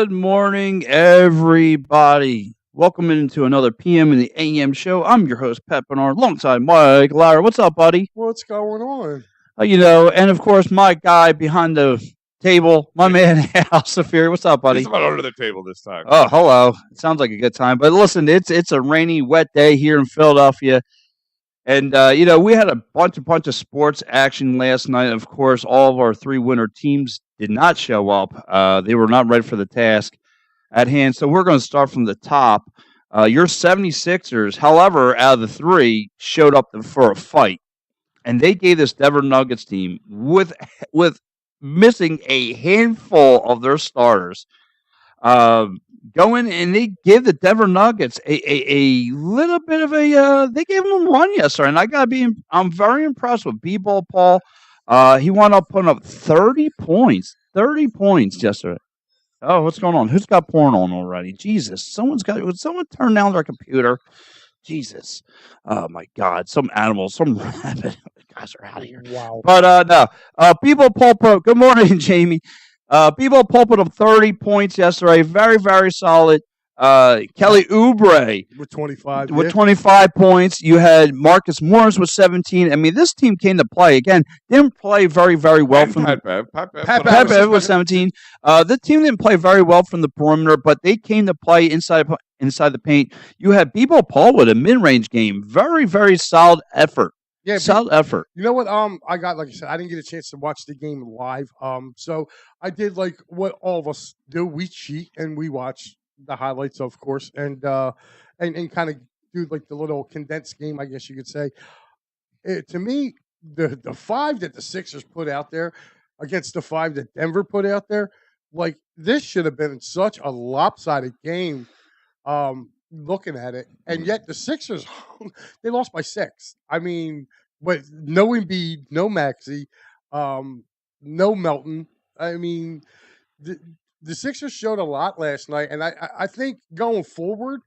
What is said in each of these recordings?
Good morning, everybody. Welcome into another PM in the AM show. I'm your host, Pat Bernard, alongside Mike Lyra. What's up, buddy? What's going on? And of course, my guy behind the table, my man, Al Safiri. What's up, buddy? He's about under the table this time. Oh, hello. It sounds like a good time. But listen, it's a rainy, wet day here in Philadelphia. And, we had a bunch of sports action last night. Of course, all of our three winner teams did not show up. They were not ready for the task at hand. So we're going to start from the top. Your 76ers, however, out of the three, showed up for a fight. And they gave this Denver Nuggets team, with missing a handful of their starters, going and they gave the Denver Nuggets a little bit of they gave them a run yesterday, and I'm very impressed with B-Ball Paul. He wound up putting up 30 points yesterday. Oh, what's going on? Who's got porn on already? Jesus, someone turn down their computer. Jesus, oh my God, some animal, some rabbit. Guys are out of here. Wow. But no, B-Ball Paul. Good morning, Jamie. B-Ball Paul put up 30 points yesterday. Very, very solid. Kelly Oubre with 25. With 25 points. You had Marcus Morris with 17. I mean, this team came to play. Again, didn't play very, very well from Pat Bev with 17. The team didn't play very well from the perimeter, but they came to play inside the paint. You had B-Ball Paul with a mid-range game. Very, very solid effort. Yeah, solid effort. You know what? I got, like I said, I didn't get a chance to watch the game live. So I did like what all of us do. We cheat and we watch the highlights, of course, and kind of do like the little condensed game, I guess you could say. To me, the five that the Sixers put out there against the five that Denver put out there, like this should have been such a lopsided game. Looking at it, and yet the Sixers they lost by 6. I mean, but no Embiid, no Maxey, no Melton. I mean, the Sixers showed a lot last night, and I think going forward,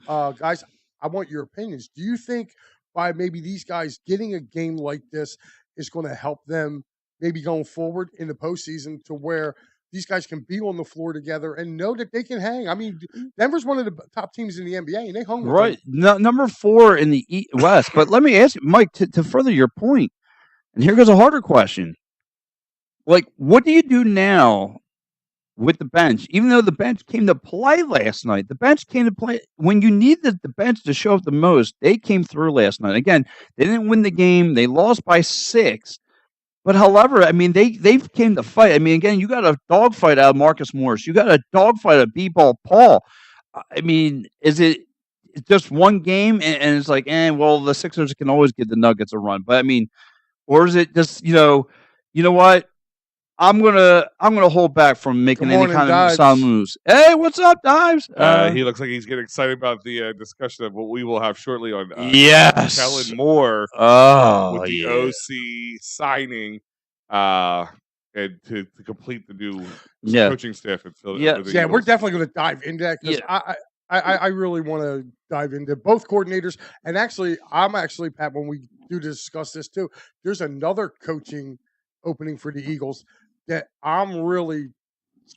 guys, I want your opinions. Do you think by maybe these guys getting a game like this is going to help them maybe going forward in the postseason to where these guys can be on the floor together and know that they can hang? I mean, Denver's one of the top teams in the NBA, and they hung with right. No, number 4 in the West. But let me ask you, Mike, to further your point, and here goes a harder question. Like, what do you do now with the bench? Even though the bench came to play last night, the bench came to play when you needed the bench to show up the most. They came through last night. Again, they didn't win the game. They lost by 6. But however, I mean, they came to fight. I mean, again, you got a dogfight out of Marcus Morris. You got a dogfight of B-Ball Paul. I mean, is it just one game and it's like, well, the Sixers can always give the Nuggets a run. But I mean, or is it just, you know what? I'm gonna hold back from making any kind of solid moves. Hey, what's up, Dives? He looks like he's getting excited about the discussion of what we will have shortly on yes, Kellen Moore with the OC signing and to complete the new coaching staff in Philadelphia. Yeah, we're definitely going to dive into that because I really want to dive into both coordinators. And actually, Pat, when we do discuss this too, there's another coaching opening for the Eagles that I'm really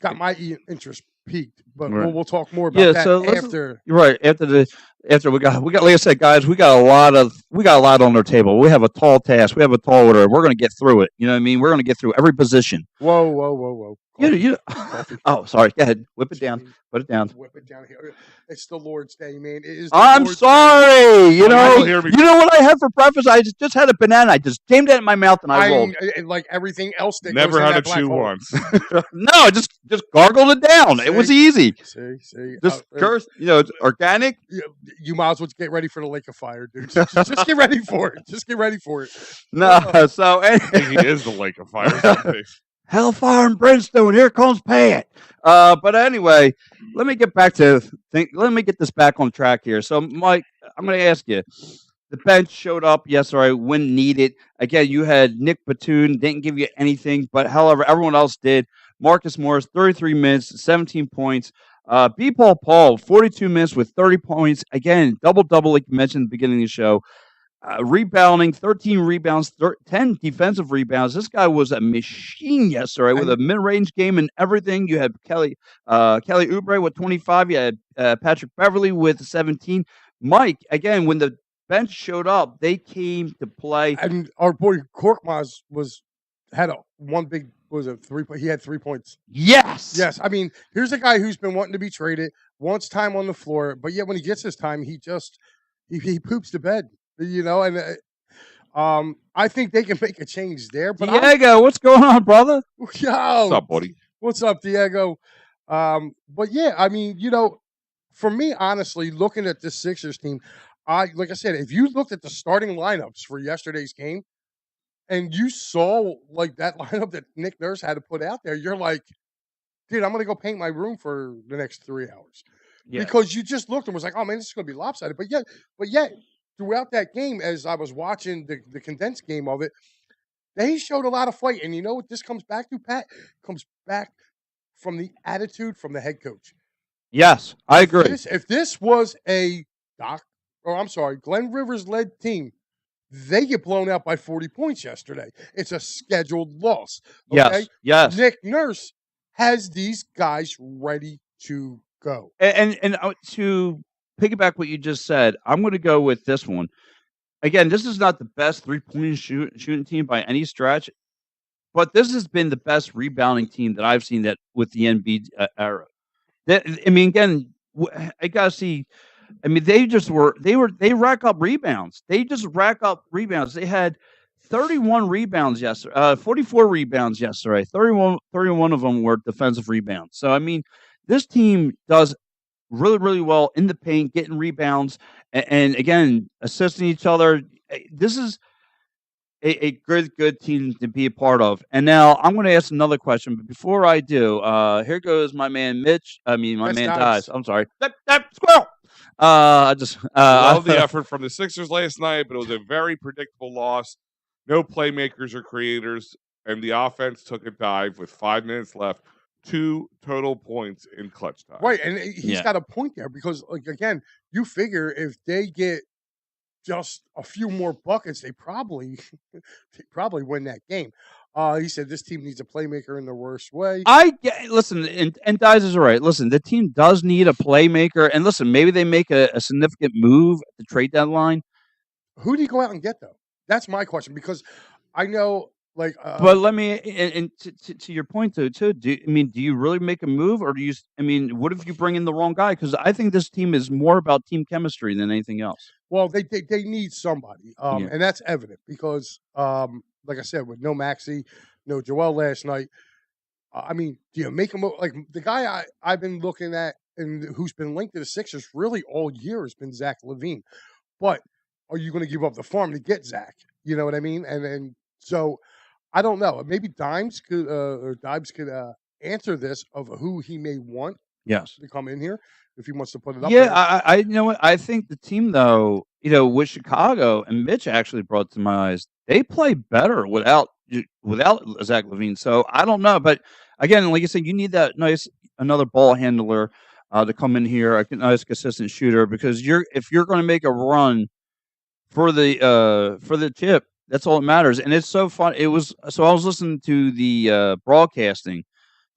got my interest peaked, but we'll talk more about that after. Right after we got like I said, guys, we got a lot on our table. We have a tall task. We have a tall order. We're going to get through it. You know what I mean? We're going to get through every position. Whoa. Oh, sorry. Go ahead. Whip it down. Put it down. Whip it down here. It's the Lord's Day, man. It is. I'm sorry. You know what I had for breakfast? I just had a banana. I just jammed it in my mouth and I rolled. Like everything else that never goes in had that to chew black hole. once. No, just gargled it down. It was easy. See. Just curse. It's organic. You might as well get ready for the lake of fire, dude. Just get ready for it. Just get ready for it. No, so he is the lake of fire. Hellfire and brimstone. Here comes Pat. But anyway, let me get back to let me get this back on track here. So, Mike, I'm going to ask you. The bench showed up yesterday when needed. Again, you had Nick Batum, didn't give you anything, but however, everyone else did. Marcus Morris, 33 minutes, 17 points. B-Ball Paul, 42 minutes with 30 points. Again, double-double like you mentioned at the beginning of the show. rebounding, 13 rebounds, 10 defensive rebounds. This guy was a machine yesterday with a mid-range game and everything. You had Kelly Oubre with 25. You had Patrick Beverly with 17. Mike, again, when the bench showed up, they came to play. And our boy Korkmaz had he had 3 points. Yes. I mean, here's a guy who's been wanting to be traded, wants time on the floor, but yet when he gets his time, he poops the bed. And I think they can make a change there. But Diego, what's going on, brother? Yo, what's up, buddy? What's up, Diego? But yeah, I mean, for me, honestly, looking at this Sixers team, like I said, if you looked at the starting lineups for yesterday's game, and you saw like that lineup that Nick Nurse had to put out there, you're like, dude, I'm gonna go paint my room for the next 3 hours. Yeah. Because you just looked and was like, oh man, this is gonna be lopsided. But yet, throughout that game, as I was watching the condensed game of it, they showed a lot of fight. And you know what this comes back to, Pat? Comes back from the attitude from the head coach. Yes, I agree. If this was a Glenn Rivers led team, they get blown out by 40 points yesterday. It's a scheduled loss. Okay? Yes. Nick Nurse has these guys ready to go. And to piggyback what you just said, I'm going to go with this one. Again, this is not the best three-point shooting team by any stretch, but this has been the best rebounding team that I've seen that with the Embiid era. Again, I gotta see. I mean, they rack up rebounds. They just rack up rebounds. They had 31 rebounds yesterday, 44 rebounds yesterday. 31 of them were defensive rebounds. So, I mean, this team does really, really well in the paint, getting rebounds, and again, assisting each other. This is a good team to be a part of. And now I'm going to ask another question, but before I do, here goes my man Mitch. I mean, my man Dies. I'm sorry. Squirrel. I love the effort from the Sixers last night, but it was a very predictable loss. No playmakers or creators, and the offense took a dive with 5 minutes left. 2 total points in clutch time. Right, and he's got a point there because, like, again, you figure if they get just a few more buckets, they probably win that game. He said this team needs a playmaker in the worst way. Listen, and Dies is right. Listen, the team does need a playmaker, and listen, maybe they make a significant move at the trade deadline. Who do you go out and get though? That's my question because I know. But let me, and to your point though, too. Do you really make a move, or do you? What if you bring in the wrong guy? Because I think this team is more about team chemistry than anything else. Well, they need somebody, and that's evident because, like I said, with no Maxey, no Joel last night. Do you make him like the guy I've been looking at and who's been linked to the Sixers really all year has been Zach LaVine, but are you going to give up the farm to get Zach? You know what I mean? And so. I don't know. Maybe Dibes could answer this of who he may want to come in here if he wants to put it up. Yeah, I you know what? I think the team though, with Chicago and Mitch actually brought to my eyes, they play better without Zach LaVine. So I don't know, but again, like I said, you need that another ball handler to come in here, a nice consistent shooter, because if you're going to make a run for the chip. That's all that matters, and it's so fun. I was listening to the broadcasting,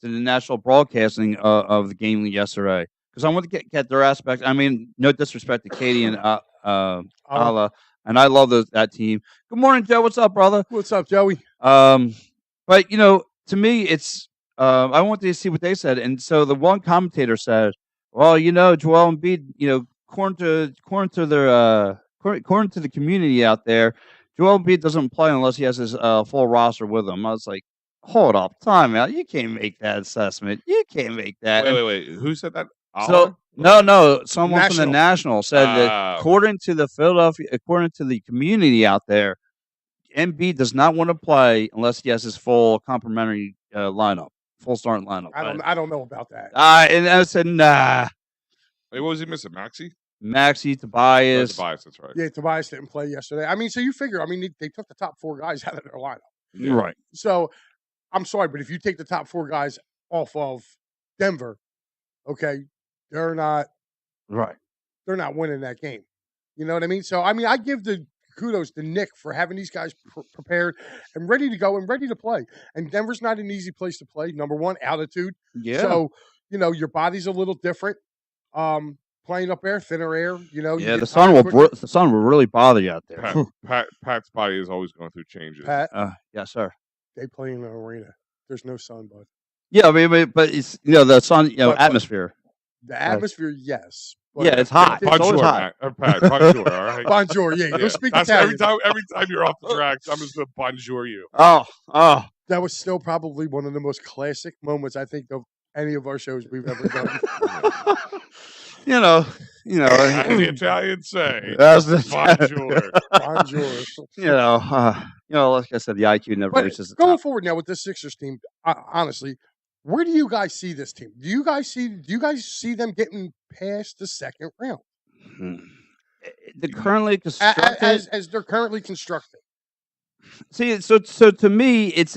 to the national broadcasting of the game yesterday, because I want to get their aspect. I mean, no disrespect to Katie and Ala, and I love that team. Good morning, Joe. What's up, brother? What's up, Joey? But to me, it's I wanted to see what they said, and so the one commentator said, "Well, Joel Embiid, according to the community out there." Joel Embiid doesn't play unless he has his full roster with him. I was like, hold up, time out. You can't make that assessment. You can't make that. Wait. Who said that? So no, someone from the National said that according to the community out there, Embiid does not want to play unless he has his full complimentary lineup, full starting lineup. I don't know about that. And I said, nah. Wait, what was he missing? Maxey, Tobias. Tobias, that's right. Yeah, Tobias didn't play yesterday. So you figure, they took the top 4 guys out of their lineup. Yeah. Right. So I'm sorry, but if you take the top 4 guys off of Denver, okay, they're not right. They're not winning that game. You know what I mean? So I give the kudos to Nick for having these guys prepared and ready to go and ready to play. And Denver's not an easy place to play. Number one, altitude. Yeah. So, your body's a little different. Playing up there, thinner air, you Yeah, get the sun tired quicker. the sun will really bother you out there. Pat's body is always going through changes. Pat, Yes, sir. they play in an arena. There's no sun, bud. Yeah, I mean, but it's the sun, But- atmosphere. The atmosphere, yes. But Yeah, it's hot. It's always Bonjour, hot. Pat. Bonjour, all right? Bonjour, yeah. Go speak That's Italian. every time you're off the tracks, I'm just going to bonjour you. Oh, That was still probably one of the most classic moments I think of any of our shows we've ever done. As the Italians say, That's the bonjour. Bonjour. Like I said, the IQ never But reaches the going top. forward now with this Sixers team, honestly, where do you guys see this team? Do you guys see them getting past the second round The currently constructed, as they're currently constructed? see, so to me, it's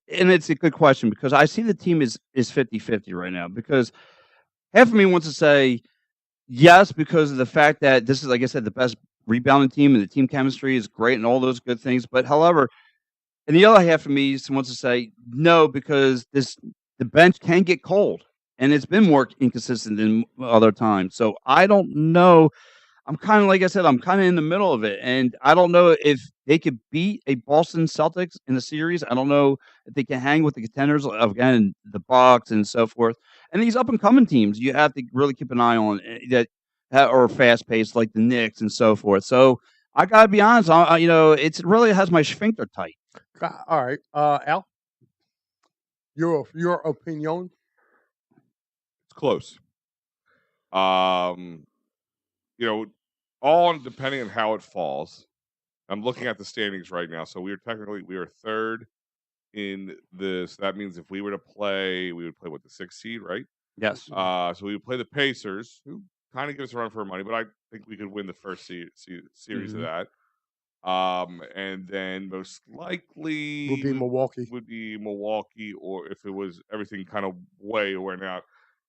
a good question because I see the team is 50-50 right now because half of me wants to say yes because of the fact that this is, like I said, the best rebounding team and the team chemistry is great and all those good things. But however, and the other half of me wants to say no because the bench can get cold and it's been more inconsistent than other times. So I don't know. I'm kind of, like I said, I'm kind of in the middle of it, and I don't know if they could beat a Boston Celtics in the series. I don't know if they can hang with the contenders again, the Bucks and so forth. And these up and coming teams, you have to really keep an eye on that are fast paced, like the Knicks and so forth. So I gotta be honest, it really has my sphincter tight. All right, Al, your opinion? It's close. All depending on how it falls. I'm looking at the standings right now. So we are third in this. That means if we were to play, we would play with the 6th seed, right? Yes. So we would play the Pacers, who kind of give us a run for our money, but I think we could win the first series of that. And then most likely Would be Milwaukee, or if it was everything kind of way went out.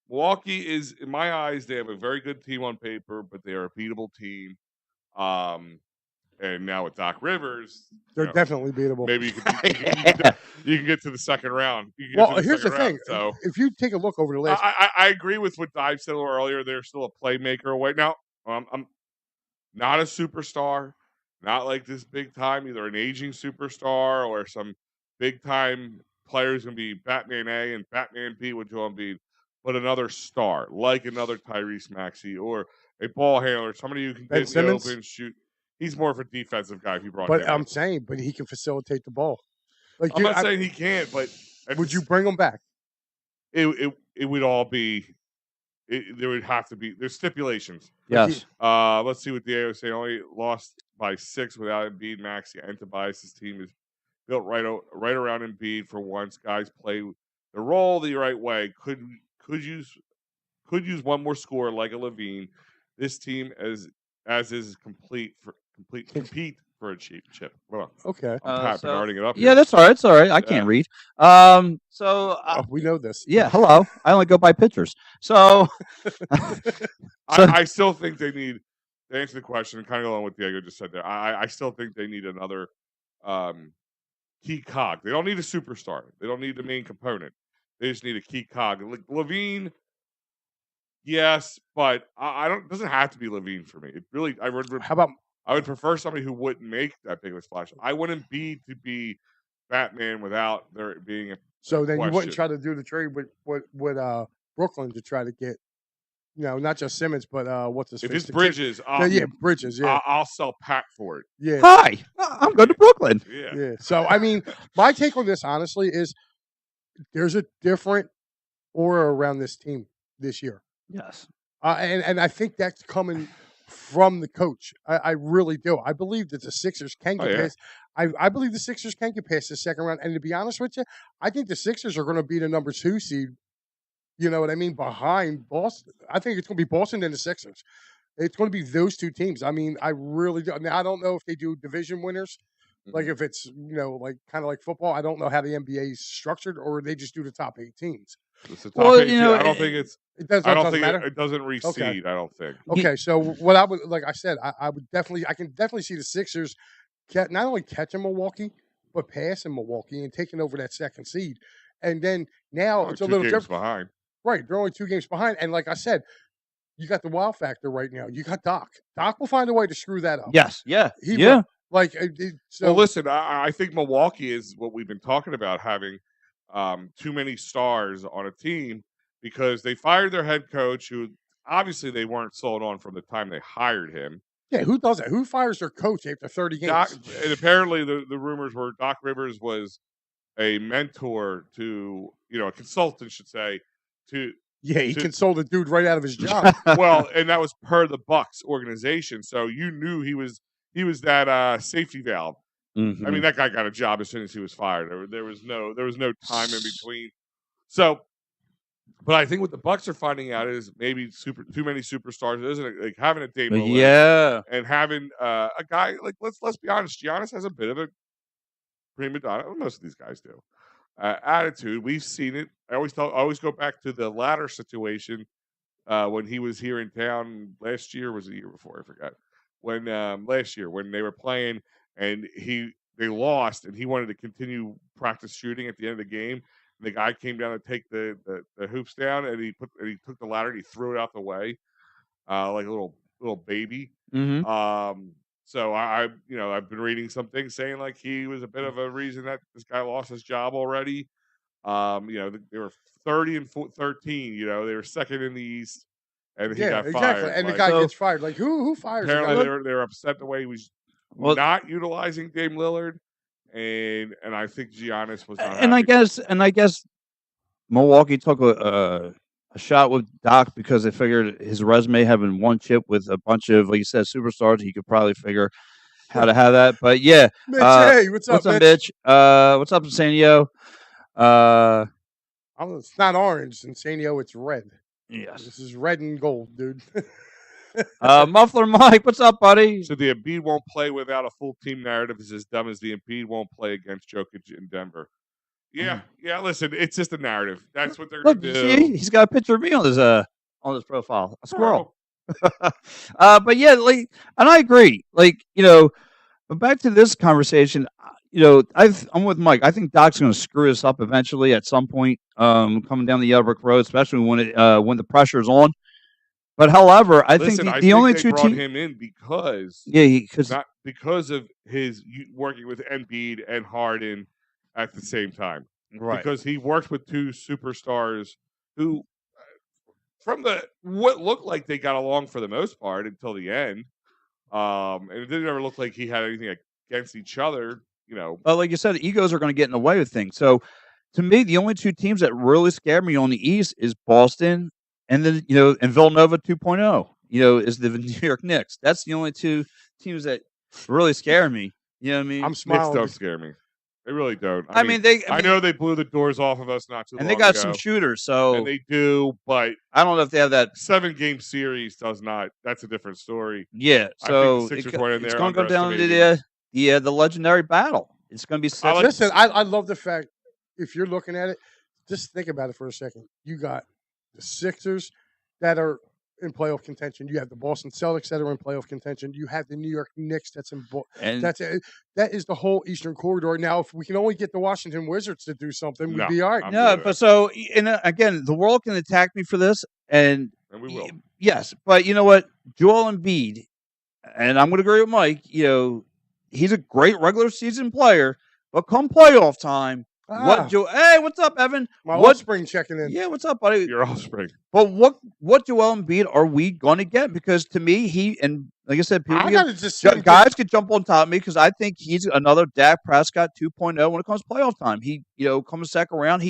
Milwaukee is, in my eyes, they have a very good team on paper, but they are a beatable team. And now with Doc Rivers, They're definitely beatable. maybe you can get to the second round. Here's the thing. So if you take a look over the last, I agree with what Dive said a little earlier. They're still a playmaker away. Now, I'm not a superstar, not like this big time, either an aging superstar or some big time player who's going to be Batman A and Batman B with Joel Embiid, but another star, like another Tyrese Maxey or a ball handler, somebody who can Ben get in Simmons? the open, shoot. He's more of a defensive guy if you brought but him I'm in. saying, but he can facilitate the ball. Like I'm not saying he can't, but would you bring him back? It would all be. There would have to be. There's stipulations. Yes. Let's see what the AOC only lost by 6 without Embiid, Maxey, and Tobias' team is built right around Embiid for once. Guys play the role the right way. Could use one more score like a Levine. This team is compete for a cheap chip. Well, Okay. I'm Pat Bernarding it up. Yeah, that's all right. It's all right. I can't read. We know this. Yeah, hello. I only go by pictures. So, I still think they need, to answer the question, kind of along with Diego just said there, I still think they need another key cog. They don't need a superstar. They don't need the main component. They just need a key cog. Levine, yes, but it doesn't have to be Levine for me. It really, How about I would prefer somebody who wouldn't make that big of a splash. I wouldn't be to be Batman without there being a so then you wouldn't question. try to do the trade with Brooklyn to try to get, not just Simmons, but what's his If face? it's Bridges, Bridges, yeah. I'll sell Pat for it. Yeah. hi, I'm going to Brooklyn. Yeah. Yeah. So I mean, my take on this honestly is there's a different aura around this team this year. Yes. And I think that's coming from the coach. I really do. I believe that the Sixers can get past. I believe the Sixers can get past the second round. And to be honest with you, I think the Sixers are going to be the number 2 seed. You know what I mean? Behind Boston. I think it's going to be Boston and the Sixers. It's going to be those two teams. I mean, I really do. I mean, I don't know if they do division winners. Like if it's, like kind of like football. I don't know how the NBA is structured, or they just do the top 8 teams. It's the top Well, 8 team. I don't think it's. It does. I don't doesn't think matter. it doesn't reseed. Okay. I don't think. Okay, so what I would, like I said, I would definitely, I can definitely see the Sixers not only catching Milwaukee, but passing Milwaukee and taking over that second seed. And then now it's a 2 little games different. behind. Right, they're only 2 games behind. And like I said, you got the wow factor right now. You got Doc. Doc will find a way to screw that up. yes, yeah, He yeah. will. Like, so Well, listen, I think Milwaukee is what we've been talking about, having too many stars on a team, because they fired their head coach, who obviously they weren't sold on from the time they hired him. yeah, who does that? Who fires their coach after 30 games? And apparently the rumors were Doc Rivers was a mentor to, a consultant, should say, to Yeah, he consoled a dude right out of his job. well, and that was per the Bucks organization, so you knew he was that safety valve. Mhm. I mean, that guy got a job as soon as he was fired. There was no time in between. So, but I think what the Bucks are finding out is maybe too many superstars. Isn't it? Like having a Dame Lillard, yeah, and having a guy like, let's be honest, Giannis has a bit of a prima donna. Most of these guys do. Attitude. We've seen it. I always go back to the latter situation when he was here in town last year. Was the year before? I forgot. When last year when they were playing and they lost and he wanted to continue practice shooting at the end of the game. And the guy came down to take the hoops down, and he took the ladder and he threw it out the way, like a little baby. Mm-hmm. So I've been reading some things saying like he was a bit of a reason that this guy lost his job already. They were 30 and 13. They were second in the East, and he got exactly. fired. And the guy gets fired. Like who fires? Apparently, they were upset the way he was not utilizing Dame Lillard, and I think Giannis was not. And I guess Milwaukee took a shot with Doc because they figured his resume having one chip with a bunch of, like you said, superstars, he could probably figure how to have that. But yeah, Mitch, hey, what's up, Mitch? What's up, San Diego? It's not orange in San Diego, it's red. Yes, this is red and gold, dude. Muffler Mike, what's up, buddy? So the Embiid won't play without a full team narrative is as dumb as the Embiid won't play against Jokic in Denver. Yeah, listen, it's just a narrative. That's what they're going to do. See, he's got a picture of me on his profile, a squirrel. But yeah, and I agree. But back to this conversation, I'm with Mike. I think Doc's going to screw us up eventually at some point, coming down the yellow brick road, especially when the pressure's on. But however, I think the only two brought him in because not because of his working with Embiid and Harden at the same time, right? Because he worked with 2 superstars who, from what looked like they got along for the most part until the end, and it didn't ever look like he had anything against each other. But like you said, egos are going to get in the way of things. So, to me, the only 2 teams that really scare me on the East is Boston. And then, and Villanova 2.0, is the New York Knicks. That's the only 2 teams that really scare me. You know what I mean? I'm smiling. Knicks don't scare me. They really don't. I mean, I know they blew the doors off of us not too long ago. And they got some shooters, so. And they do, but. I don't know if they have that. 7-game series does not. That's a different story. Yeah, so. It's going to go down to the legendary battle. It's going to be. Listen, I love the fact, if you're looking at it, just think about it for a second. You got the Sixers that are in playoff contention. You have the Boston Celtics that are in playoff contention. You have the New York Knicks that's in. That is the whole Eastern Corridor. Now, if we can only get the Washington Wizards to do something, we'd be all right. No, but so, and again, the world can attack me for this, and we will. Yes, but you know what, Joel Embiid, and I'm going to agree with Mike. He's a great regular season player, but come playoff time. Hey, what's up, Evan? My offspring checking in. Yeah, what's up, buddy? Your offspring. But what Joel Embiid are we going to get? Because to me, like I said, guys could jump on top of me because I think he's another Dak Prescott 2.0 when it comes to playoff time. He, comes second round.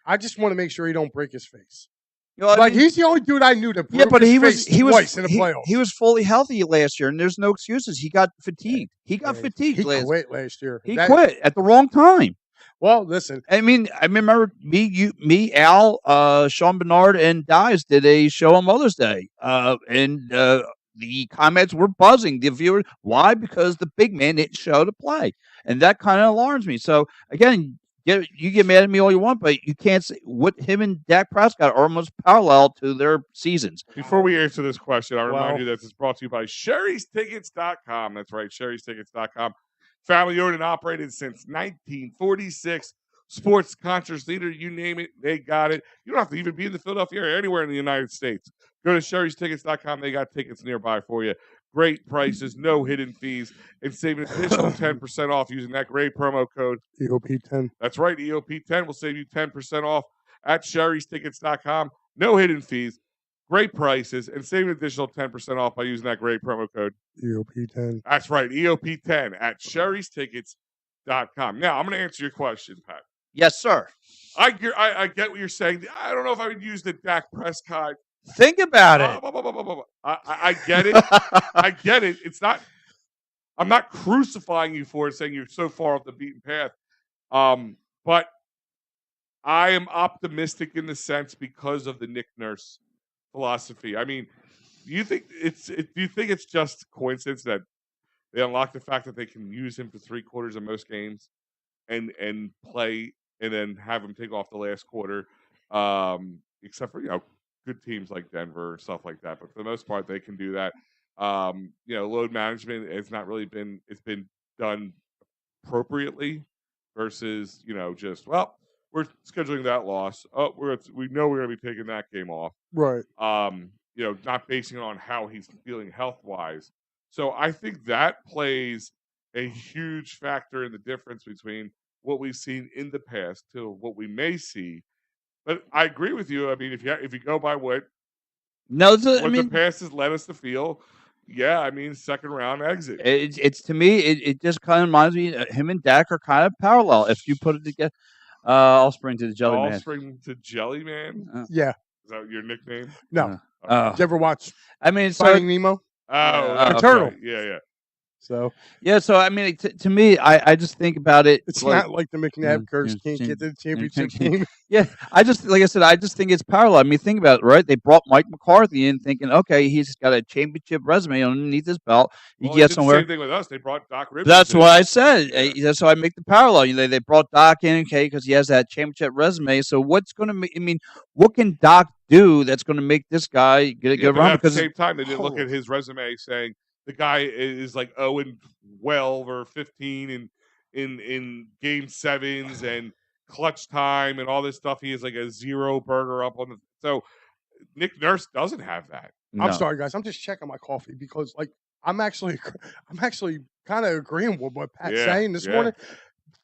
I just want to make sure he don't break his face. Like he's the only dude I knew that. Yeah, but he was twice in the playoffs. He was fully healthy last year, and there's no excuses. He got fatigued. He quit last year. He quit at the wrong time. Well, listen. I remember me, Al, Sean Bernard, and Dias did a show on Mother's Day, and the comments were buzzing. The viewers, why? Because the big man didn't show to play, and that kind of alarms me. So again, you get mad at me all you want, but you can't say what him and Dak Prescott are almost parallel to their seasons. Before we answer this question, I'll remind Well- you that this is brought to you by Sherry'sTickets.com. That's right, Sherry'sTickets.com. Family owned and operated since 1946. Sports conscious leader, you name it, they got it. You don't have to even be in the Philadelphia area, anywhere in the United States. Go to Sherry'sTickets.com. They got tickets nearby for you. Great prices, no hidden fees, and save an additional 10% off using that great promo code. EOP10. That's right, EOP10 will save you 10% off at Sherry'sTickets.com. No hidden fees, great prices, and save an additional 10% off by using that great promo code. EOP10. That's right, EOP10 at Sherry'sTickets.com. Now, I'm going to answer your question, Pat. Yes, sir. I get what you're saying. I don't know if I would use the Dak Prescott. Think about it. I get it. I get it. It's not. I'm not crucifying you for it, saying you're so far off the beaten path. But I am optimistic in the sense because of the Nick Nurse philosophy. I mean, do you think it's just coincidence that they unlock the fact that they can use him for 3/4 of most games and play and then have him take off the last quarter, except for good teams like Denver and stuff like that. But for the most part, they can do that. Load management has not really been. It's been done appropriately versus just we're scheduling that loss. Oh, we know we're going to be taking that game off. Right. Not basing it on how he's feeling health wise. So I think that plays a huge factor in the difference between what we've seen in the past to what we may see. But I agree with you. I mean, if you go by what the past has led us to feel, yeah, I mean, second round exit. It's to me, it just kind of reminds me. Him and Dak are kind of parallel. If you put it together, Offspring to the Jelly Man. Offspring to Jelly Man. Yeah. Is that your nickname? No. Okay. Did you ever watch I mean, Finding Nemo? Oh, The turtle. Yeah. So yeah. So I mean, to me, I just think about it. it's not like the McNabb curse can't get to the championship game. Yeah, I just think it's parallel. I mean, think about it, right? They brought Mike McCarthy in, thinking, okay, he's got a championship resume underneath his belt. He Well, gets did somewhere. The same thing with us. They brought Doc Rivers. That's in. what I said. Yeah. That's why I make the parallel. They brought Doc in, okay, because he has that championship resume. So what's going to make? I mean, what can Doc do that's going to make this guy get But around? at the Because same time, they didn't look at his resume saying the guy is like 0-12 or 15 in game sevens and clutch time and all this stuff. He is like a 0 burger up on the. So Nick Nurse doesn't have that. I'm sorry, guys. I'm just checking my coffee because, I'm actually kind of agreeing with what Pat's saying this morning.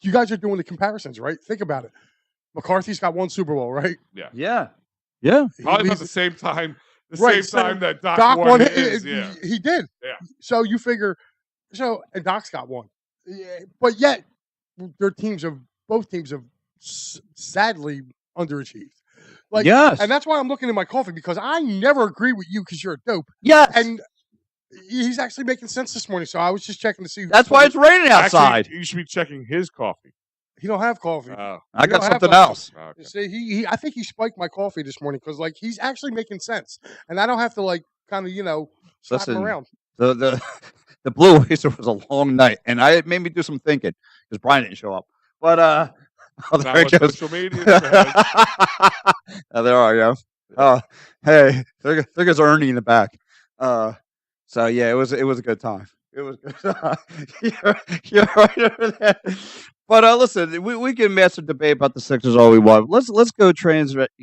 You guys are doing the comparisons, right? Think about it. McCarthy's got 1 Super Bowl, right? Yeah. Probably about the same time. Right, Same time that Doc Doc won won his. He did. Yeah. So you figure, and Doc's got 1. Yeah, but yet, both teams have sadly underachieved. Yes. And that's why I'm looking at my coffee because I never agree with you because you're a dope. Yes. And he's actually making sense this morning. So I was just checking to see. That's why it's raining outside. Actually, you should be checking his coffee. He don't have coffee. I You got don't have something to- else. Okay. See, I think he spiked my coffee this morning because he's actually making sense, and I don't have to slap him Listen, around. The Blue Oyster was a long night, and it made me do some thinking because Brian didn't show up. But Not there it what goes. social media says. There are you. Hey, there goes Ernie in the back. So yeah, it was a good time. It was good. You're right over there. But listen, we can master debate about the Sixers all we want. Let's go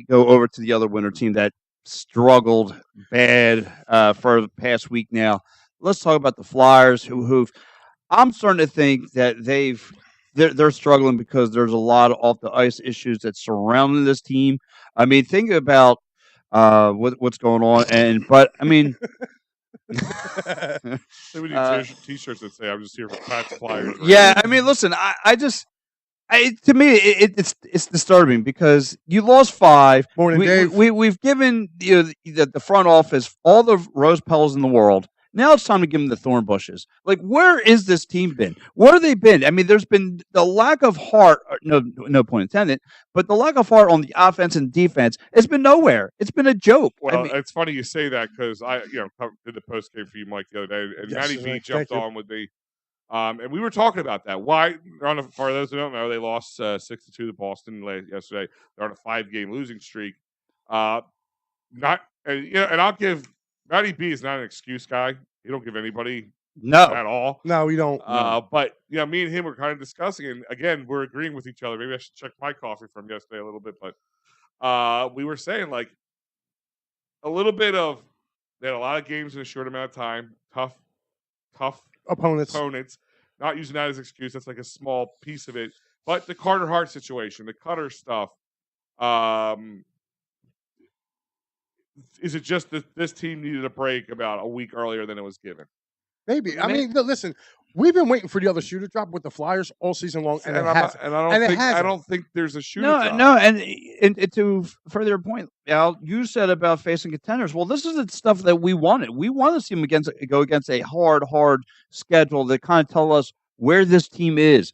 over to the other winter team that struggled bad for the past week now. Let's talk about the Flyers, who've I'm starting to think that they're struggling because there's a lot of off the ice issues that surrounding this team. I mean, think about what's going on, but I mean. We need t-shirts that say "I'm just here for Pat's Flyers." Right? Yeah, I mean, listen, to me, it's disturbing because you lost 5. Morning, Dave. We've given the front office all the rose petals in the world. Now it's time to give them the thorn bushes. Where is this team been? Where have they been? I mean, there's been the lack of heart. No point intended. But the lack of heart on the offense and defense, it's been nowhere. It's been a joke. Well, it's funny you say that because I did the post game for you, Mike, the other day, and Yes, Matty B thank jumped you. on with me And we were talking about that. Why? For those who don't know, they lost 6-2 to Boston yesterday. They're on a 5-game losing streak. Not and I'll give Matty B is not an excuse guy. He don't give anybody No. at all. No, we don't. But me and him were kind of discussing, and again, we're agreeing with each other. Maybe I should check my coffee from yesterday a little bit, but we were saying like a little bit of they had a lot of games in a short amount of time. Tough opponents. Not using that as an excuse. That's like a small piece of it. But the Carter Hart situation, the Cutter stuff. Is it just that this team needed a break about a week earlier than it was given? Maybe. I mean, listen, we've been waiting for the other shoe to drop with the Flyers all season long, and I don't think there's a shoe. No, and to further your point, Al, you said about facing contenders. Well, this is the stuff that we wanted. We want to see them go against a hard schedule that kind of tell us where this team is.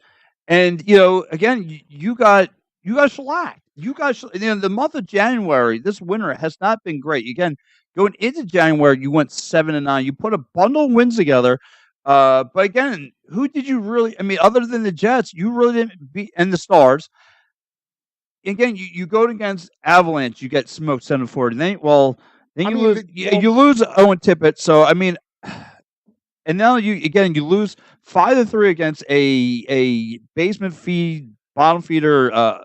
And again, you got shellacked. The month of January, this winter has not been great. Again, going into January, you went 7-9. You put a bundle of wins together. But again, who did you really? I mean, other than the Jets, you really didn't beat, and the Stars. Again, you go against Avalanche, you get smoked 7-4. You lose Owen Tippett. So I mean, and now you lose 5-3 against a basement feed bottom feeder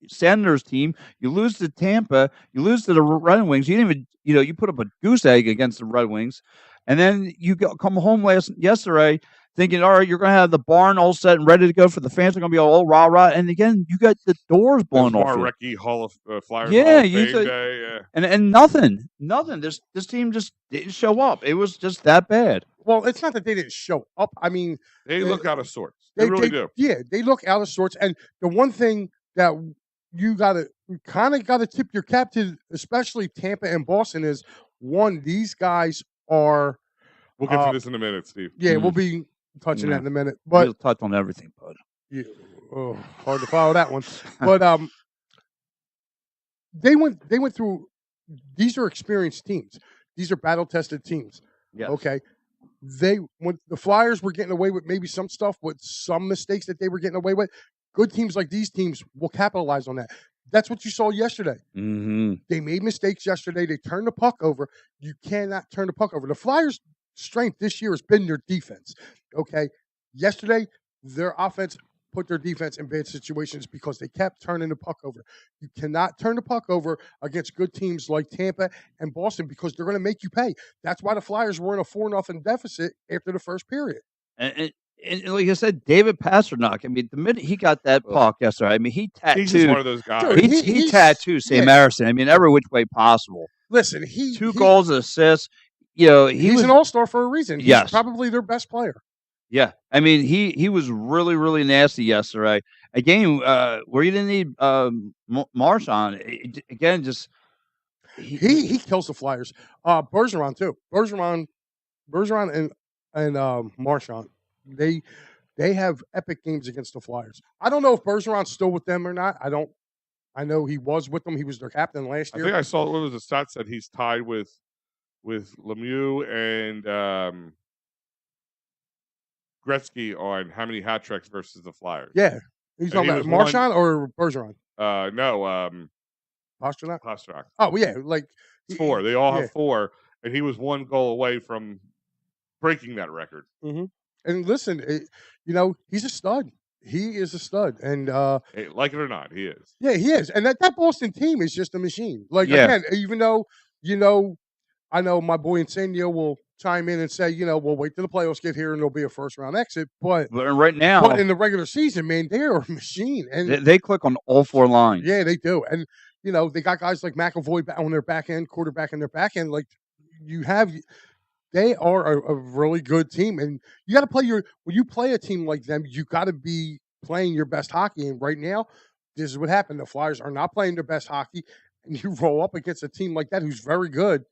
Senators team. You lose to Tampa. You lose to the Red Wings. You didn't even you put up a goose egg against the Red Wings. And then you come home yesterday thinking, all right, you're going to have the barn all set and ready to go for the fans. Are going to be all rah-rah. And again, you got the doors blown off. Recce Hall of Flyers. Yeah, Hall of Fame Day, yeah. And nothing. This team just didn't show up. It was just that bad. Well, it's not that they didn't show up. I mean, they look out of sorts. They really do. Yeah, they look out of sorts. And the one thing that you kind of got to tip your cap to, especially Tampa and Boston, is one, these guys are. We'll get to this in a minute, Steve. Yeah, we'll be touching that in a minute. But we'll touch on everything, bud. Yeah, hard to follow that one. But they went through. These are experienced teams. These are battle-tested teams. Yeah. Okay. When the Flyers were getting away with maybe some stuff with some mistakes that they were getting away with, good teams like these teams will capitalize on that. That's what you saw yesterday. Mm-hmm. They made mistakes yesterday. They turned the puck over. You cannot turn the puck over. The Flyers' strength this year has been their defense. Okay. Yesterday, their offense put their defense in bad situations because they kept turning the puck over. You cannot turn the puck over against good teams like Tampa and Boston because they're going to make you pay. That's why the Flyers were in a 4-0 deficit after the first period. And like I said, David Pastrnak, I mean, the minute he got that puck yesterday, I mean, he tattooed. He's just one of those guys. Dude, he tattooed Sam Harrison. I mean, every which way possible. Listen, 2 goals, assists. He's an all-star for a reason. He's probably their best player. Yeah, I mean, he was really, really nasty yesterday. A game where you didn't need Marchand. Again, just he kills the Flyers. Bergeron too. Bergeron and Marchand. They have epic games against the Flyers. I don't know if Bergeron's still with them or not. I know he was with them. He was their captain last year. I think I saw what was the stat said he's tied with Lemieux and Gretzky on how many hat tricks versus the Flyers. Yeah. He's talking about Marchand or Bergeron? No. Pastrnak. Oh, yeah. Like 4. They all have 4. And he was 1 goal away from breaking that record. Mm-hmm. And listen, he's a stud. He is a stud. And hey, like it or not, he is. Yeah, he is. And that Boston team is just a machine. Like, again, even though, I know my boy Insanio will chime in and say, we'll wait till the playoffs get here and there'll be a first-round exit. But right now, in the regular season, man, they are a machine. And they click on all 4 lines. Yeah, they do. And, they got guys like McAvoy on their back end, quarterback in their back end. Like, they are a really good team. And you got to play when you play a team like them, you got to be playing your best hockey. And right now, this is what happened. The Flyers are not playing their best hockey. And you roll up against a team like that who's very good.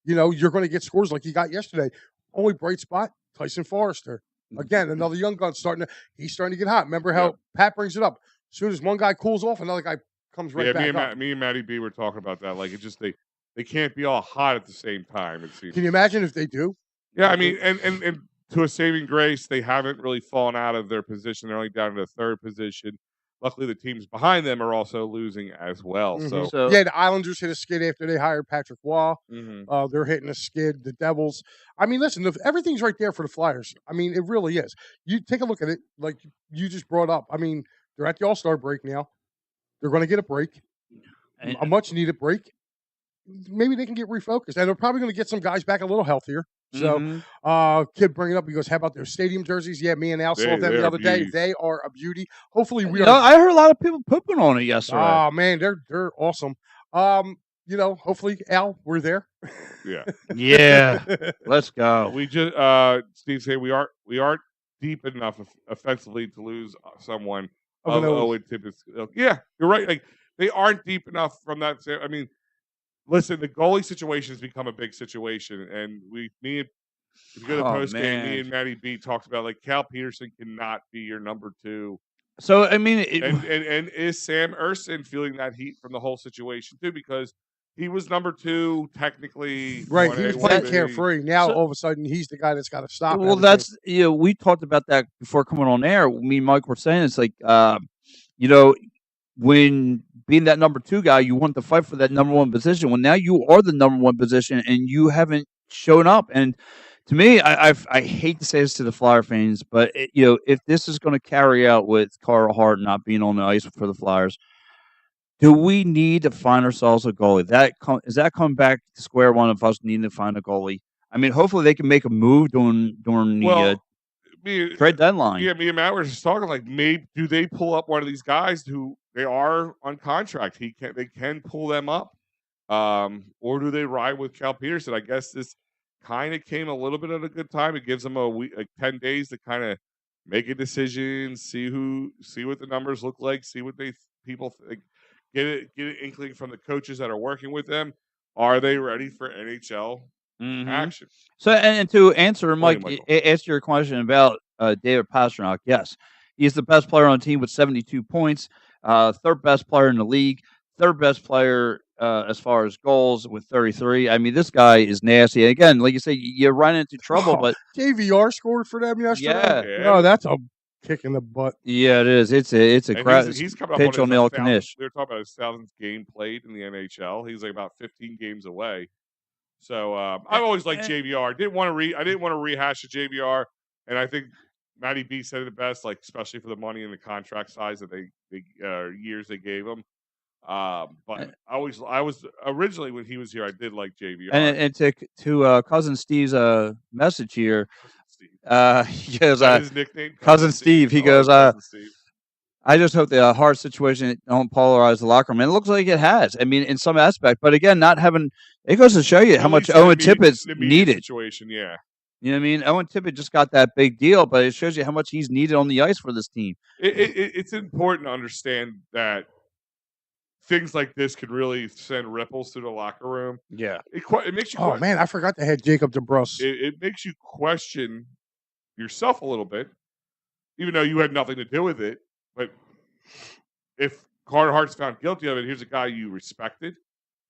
You're going to get scores like you got yesterday. Only bright spot, Tyson Forrester. Again, another young gun he's starting to get hot. Remember how Pat brings it up. As soon as one guy cools off, another guy comes right back up. Me and Matty B were talking about that. Like, it just, they can't be all hot at the same time, it seems. Can you imagine if they do? Yeah, I mean, and to a saving grace, they haven't really fallen out of their position. They're only down to the third position. Luckily, the teams behind them are also losing as well. So, So yeah, the Islanders hit a skid after they hired Patrick Waugh. mhm. They're hitting a skid. The Devils. I mean, listen, everything's right there for the Flyers. I mean, it really is. You take a look at it, like you just brought up. I mean, they're at the All-Star break now. They're going to get a break, and, a much-needed break. Maybe they can get refocused, and they're probably going to get some guys back a little healthier. So, kid bringing up, he goes, "How about those stadium jerseys?" Yeah, me and Al saw them the other day. They are a beauty. Hopefully, we are. I heard a lot of people pooping on it yesterday. Oh man, they're awesome. Hopefully, Al, we're there. Yeah, yeah. Let's go. We just Steve said we aren't deep enough offensively to lose someone of Owen Tippett's. Yeah, you're right. Like they aren't deep enough from that. I mean, listen, the goalie situation has become a big situation, and if you go to the post game, me and Matty B talked about like Cal Peterson cannot be your number 2. So I mean, and is Sam Erson feeling that heat from the whole situation too? Because he was number 2 technically, right? He was playing carefree. Now all of a sudden, he's the guy that's got to stop. Well, that's we talked about that before coming on air. Me and Mike were saying it's like when being that number 2 guy, you want to fight for that number 1 position. Well, now you are the number 1 position, and you haven't shown up. And to me, I hate to say this to the Flyer fans, but if this is going to carry out with Carl Hart not being on the ice for the Flyers, do we need to find ourselves a goalie? Is that coming back to square one of us needing to find a goalie? I mean, hopefully they can make a move during the trade deadline. Yeah, me and Matt were just talking like, maybe do they pull up one of these guys who they are on contract? They can pull them up, or do they ride with Cal Peterson? I guess this kind of came a little bit at a good time. It gives them a week, like 10 days to kind of make a decision, see what the numbers look like, see what people think. Get an inkling from the coaches that are working with them. Are they ready for NHL action? So, and to answer, Mike, answer your question about David Pastrnak, yes. He's the best player on the team with 72 points, third best player in the league, third best player as far as goals with 33. I mean, this guy is nasty. Again, like you say, you run into trouble, but JVR scored for them yesterday. Yeah. Oh, that's a kick in the butt. Yeah, it is. It's a he's coming up pitch on the Knish. We were talking about his 1,000th game played in the NHL. He's like about 15 games away. So I've always liked JVR. I didn't want to rehash the JVR, and I think Matty B said it best, like especially for the money and the contract size that they years they gave him. But I was originally when he was here, I did like JVR. And to cousin Steve's message here. He goes, his nickname, Cousin Steve. He goes, I just hope the Hart situation don't polarize the locker room. And it looks like it has. I mean, in some aspect, but again, not having it goes to show you how much Owen Tippett's needed. Situation, yeah. You know what I mean? Owen Tippett just got that big deal, but it shows you how much he's needed on the ice for this team. It's important to understand that things like this could really send ripples through the locker room. Yeah, it makes you. Oh man, I forgot to have Jacob DeBrus. It makes you question yourself a little bit, even though you had nothing to do with it. But if Carter Hart's found guilty of it, here's a guy you respected.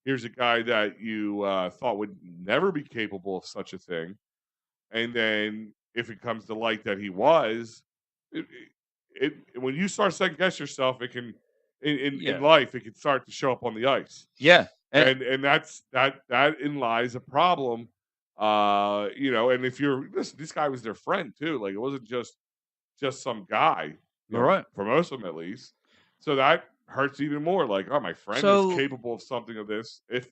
Here's a guy that you thought would never be capable of such a thing. And then if it comes to light that he was, when you start second guess yourself, it can in life it can start to show up on the ice. Yeah, and that in lies a problem. And if this guy was their friend too, like it wasn't just some guy. Right. For most of them, at least. So that hurts even more. Like, oh, my friend is capable of something of this. If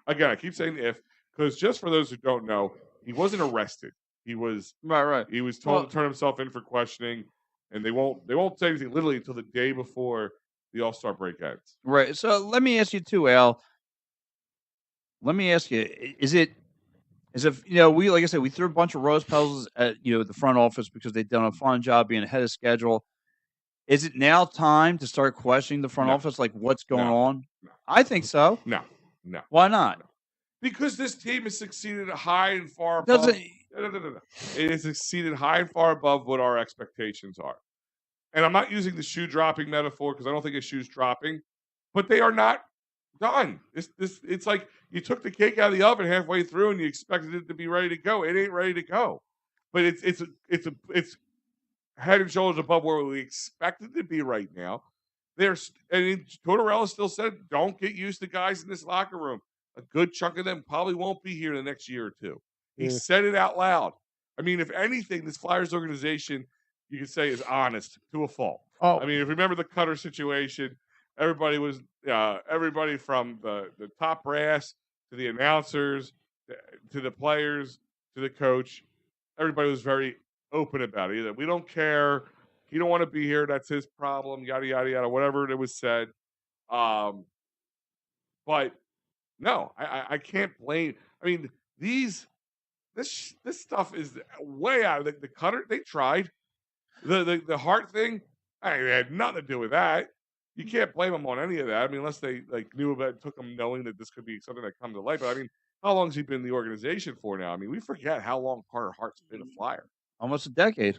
again, I keep saying if, because just for those who don't know, he wasn't arrested. He was right. He was told to turn himself in for questioning, and they won't say anything literally until the day before the All-Star break ends. Right. So let me ask you too, Al. Let me ask you: is it we, like I said, we threw a bunch of rose petals at the front office because they've done a fine job being ahead of schedule. Is it now time to start questioning the front office, like what's going on? No. I think so. No. Why not? No. Because this team has succeeded high and far above. No. It has succeeded high and far above what our expectations are. And I'm not using the shoe dropping metaphor because I don't think a shoe's dropping, but they are not done. It's like you took the cake out of the oven halfway through and you expected it to be ready to go. It ain't ready to go. but it's head and shoulders above where we expect it to be right now. Tortorella still said, don't get used to guys in this locker room. A good chunk of them probably won't be here the next year or two. He said it out loud. I mean, if anything, this Flyers organization, you could say, is honest to a fault. Oh. I mean, if you remember the Cutter situation, everybody from the top brass to the announcers to the players to the coach, everybody was very open about it. Either we don't care, he don't want to be here, that's his problem, yada yada yada, whatever it was said. But no, I can't blame. I mean, this stuff is way out of the Cutter. They tried the Hart thing. It had nothing to do with that. You can't blame them on any of that. I mean, unless they knew about it, took them knowing that this could be something that come to light. But I mean, how long has he been in the organization for now? I mean, we forget how long Carter Hart's been a Flyer. Almost a decade.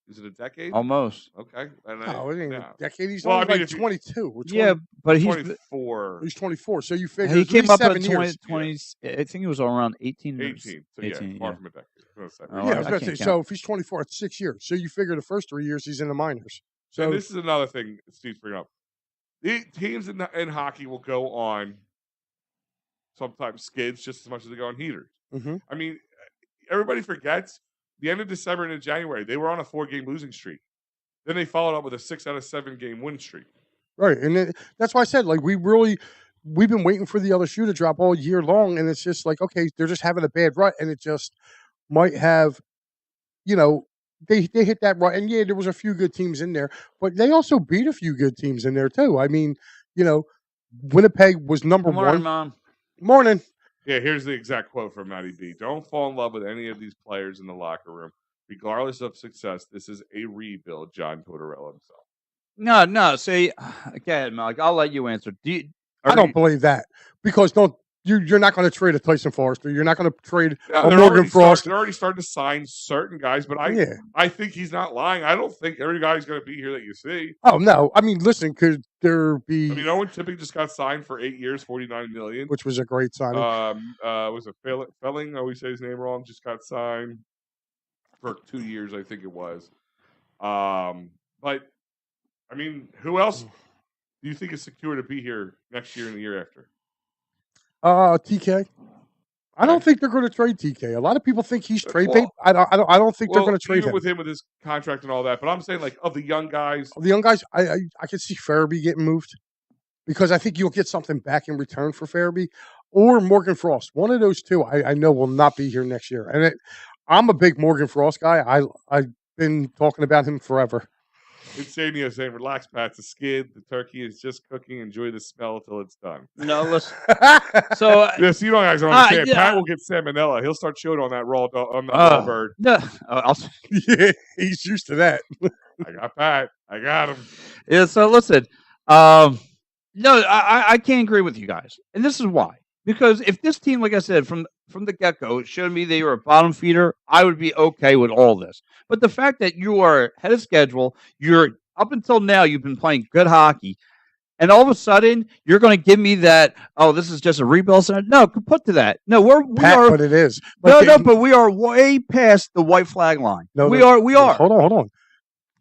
Is it a decade? Almost. Okay. No, it ain't yeah. a decade. He's only like 22. Or 20, yeah, but he's 24. He's 24. So you figure he came up at at 20. I think it was around 18. 18. So 18, far from a decade. I was going to say, so if he's 24, it's 6 years. So you figure the first 3 years he's in the minors. So and this is another thing Steve's bringing up. The teams in hockey will go on sometimes skids just as much as they go on heaters. Mm-hmm. I mean, everybody forgets the end of December and in January, they were on a 4-game losing streak. Then they followed up with a 6 out of 7 game win streak. Right. And that's why I said, like, we've been waiting for the other shoe to drop all year long. And it's just like, okay, they're just having a bad rut. And it just might have, they hit that rut. And yeah, there was a few good teams in there, but they also beat a few good teams in there too. I mean, Winnipeg was number one. Mom. Morning. Yeah, here's the exact quote from Matty B. Don't fall in love with any of these players in the locker room. Regardless of success, this is a rebuild, John Tortorella himself. No. See, again, Mike, I'll let you answer. I don't believe that because you're not going to trade a Tyson Forrester. You're not going to trade a they're Morgan Frost. They're already starting to sign certain guys, but I think he's not lying. I don't think every guy's going to be here that you see. Oh, no. I mean, listen, could there be... I mean, Owen Tipping just got signed for 8 years, $49 million. Which was a great signing. Was it Felling? I always say his name wrong. Just got signed for 2 years, I think it was. But, I mean, who else do you think is secure to be here next year and the year after? TK. I don't think they're going to trade TK. A lot of people think he's trade bait. I don't think they're going to trade him with him with his contract and all that. But I'm saying, like, of the young guys, I can see Farabee getting moved because I think you'll get something back in return for Farabee or Morgan Frost. One of those two, I know will not be here next year. And I'm a big Morgan Frost guy. I've been talking about him forever. Insania saying, "Relax, Pat. It's a skid. The turkey is just cooking. Enjoy the smell till it's done." No, listen. So yes, you guys don't understand. Pat will get salmonella. He'll start chewing on that raw bird. No, yeah, he's used to that. I got Pat. I got him. Yeah. So listen. No, I can't agree with you guys, and this is why. Because if this team, like I said, from the get-go, showed me they were a bottom feeder, I would be okay with all this. But the fact that you are ahead of schedule, you're up until now, you've been playing good hockey, and all of a sudden, you're going to give me that, oh, this is just a rebuild center? No, put to that. No, we are. But it is. But we are way past the white flag line. No, we are. Hold on.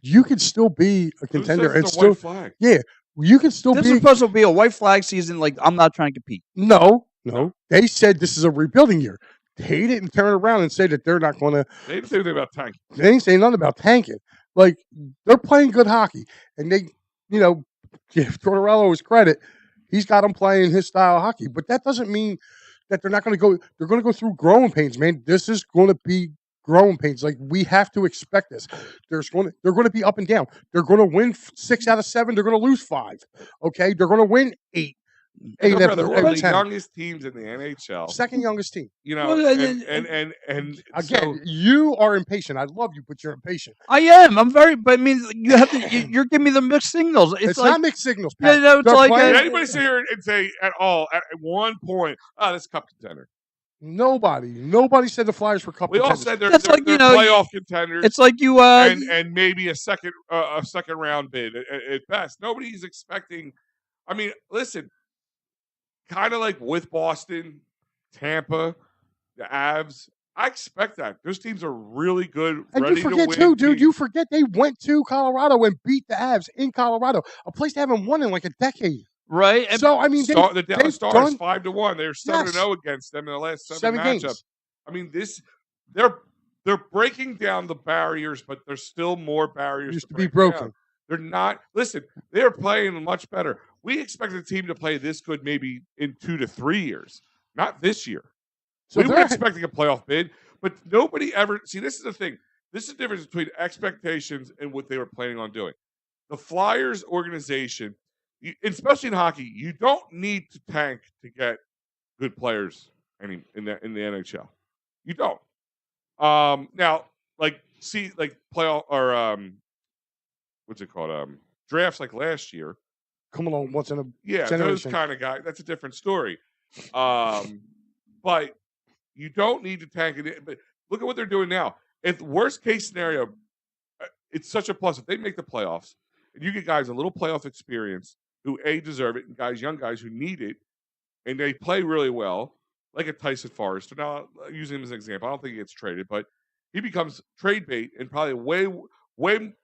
You could still be a contender and still. Flag? Yeah. You can still This is supposed to be a white flag season. Like, I'm not trying to compete. No. They said this is a rebuilding year. They didn't turn around and say that they're not going to. They didn't say anything about tanking. They didn't say nothing about tanking. Like, they're playing good hockey. And they, give Tortorella his credit. He's got them playing his style of hockey. But that doesn't mean that they're not going to go. They're going to go through growing pains, man. This is going to be growing pains. Like, we have to expect this. They're going to be up and down. They're going to win 6 out of 7. They're going to lose 5. Okay, they're going to win 8. They're one of the youngest teams in the NHL. Second youngest team. And again, so, you are impatient. I love you, but you're impatient. I am. I'm very. But I mean, you have to. You're giving me the mixed signals. It's like, not mixed signals, Pat. It's like did anybody sit here and say at one point, this cup contender? Nobody said the Flyers were cup contenders. We all said they're playoff contenders. It's like you and maybe a second round bid at best. Nobody's expecting. I mean, listen. Kind of like with Boston, Tampa, the Avs. I expect that. Those teams are really good, And ready you forget to win. too, dude. teams. You forget they went to Colorado and beat the Avs in Colorado, a place they haven't won in like a decade. Right? And So I mean, The Dallas they've Stars done 5-1. They're 7-0 yes, against them in the last 7 7 matchups. games. I mean, they're breaking down the barriers, but there's still more barriers Used to to be break broken. down. They're not. Listen, they're playing much better. We expect the team to play this good maybe in 2 to 3 years, not this year. So We were they're expecting a playoff bid, but nobody ever. See, this is the thing. This is the difference between expectations and what they were planning on doing. The Flyers organization, especially in hockey, you don't need to tank to get good players in the NHL. You don't. Now, like playoff or what's it called? Drafts like last year. come along once in a Yeah, generation. those kind of guys. That's a different story. But you don't need to tank it. But look at what they're doing now. If worst case scenario, it's such a plus if they make the playoffs and you get guys a little playoff experience who deserve it, and young guys who need it, and they play really well, like a Tyson Forrester. Now, using him as an example, I don't think he gets traded, but he becomes trade bait and probably way.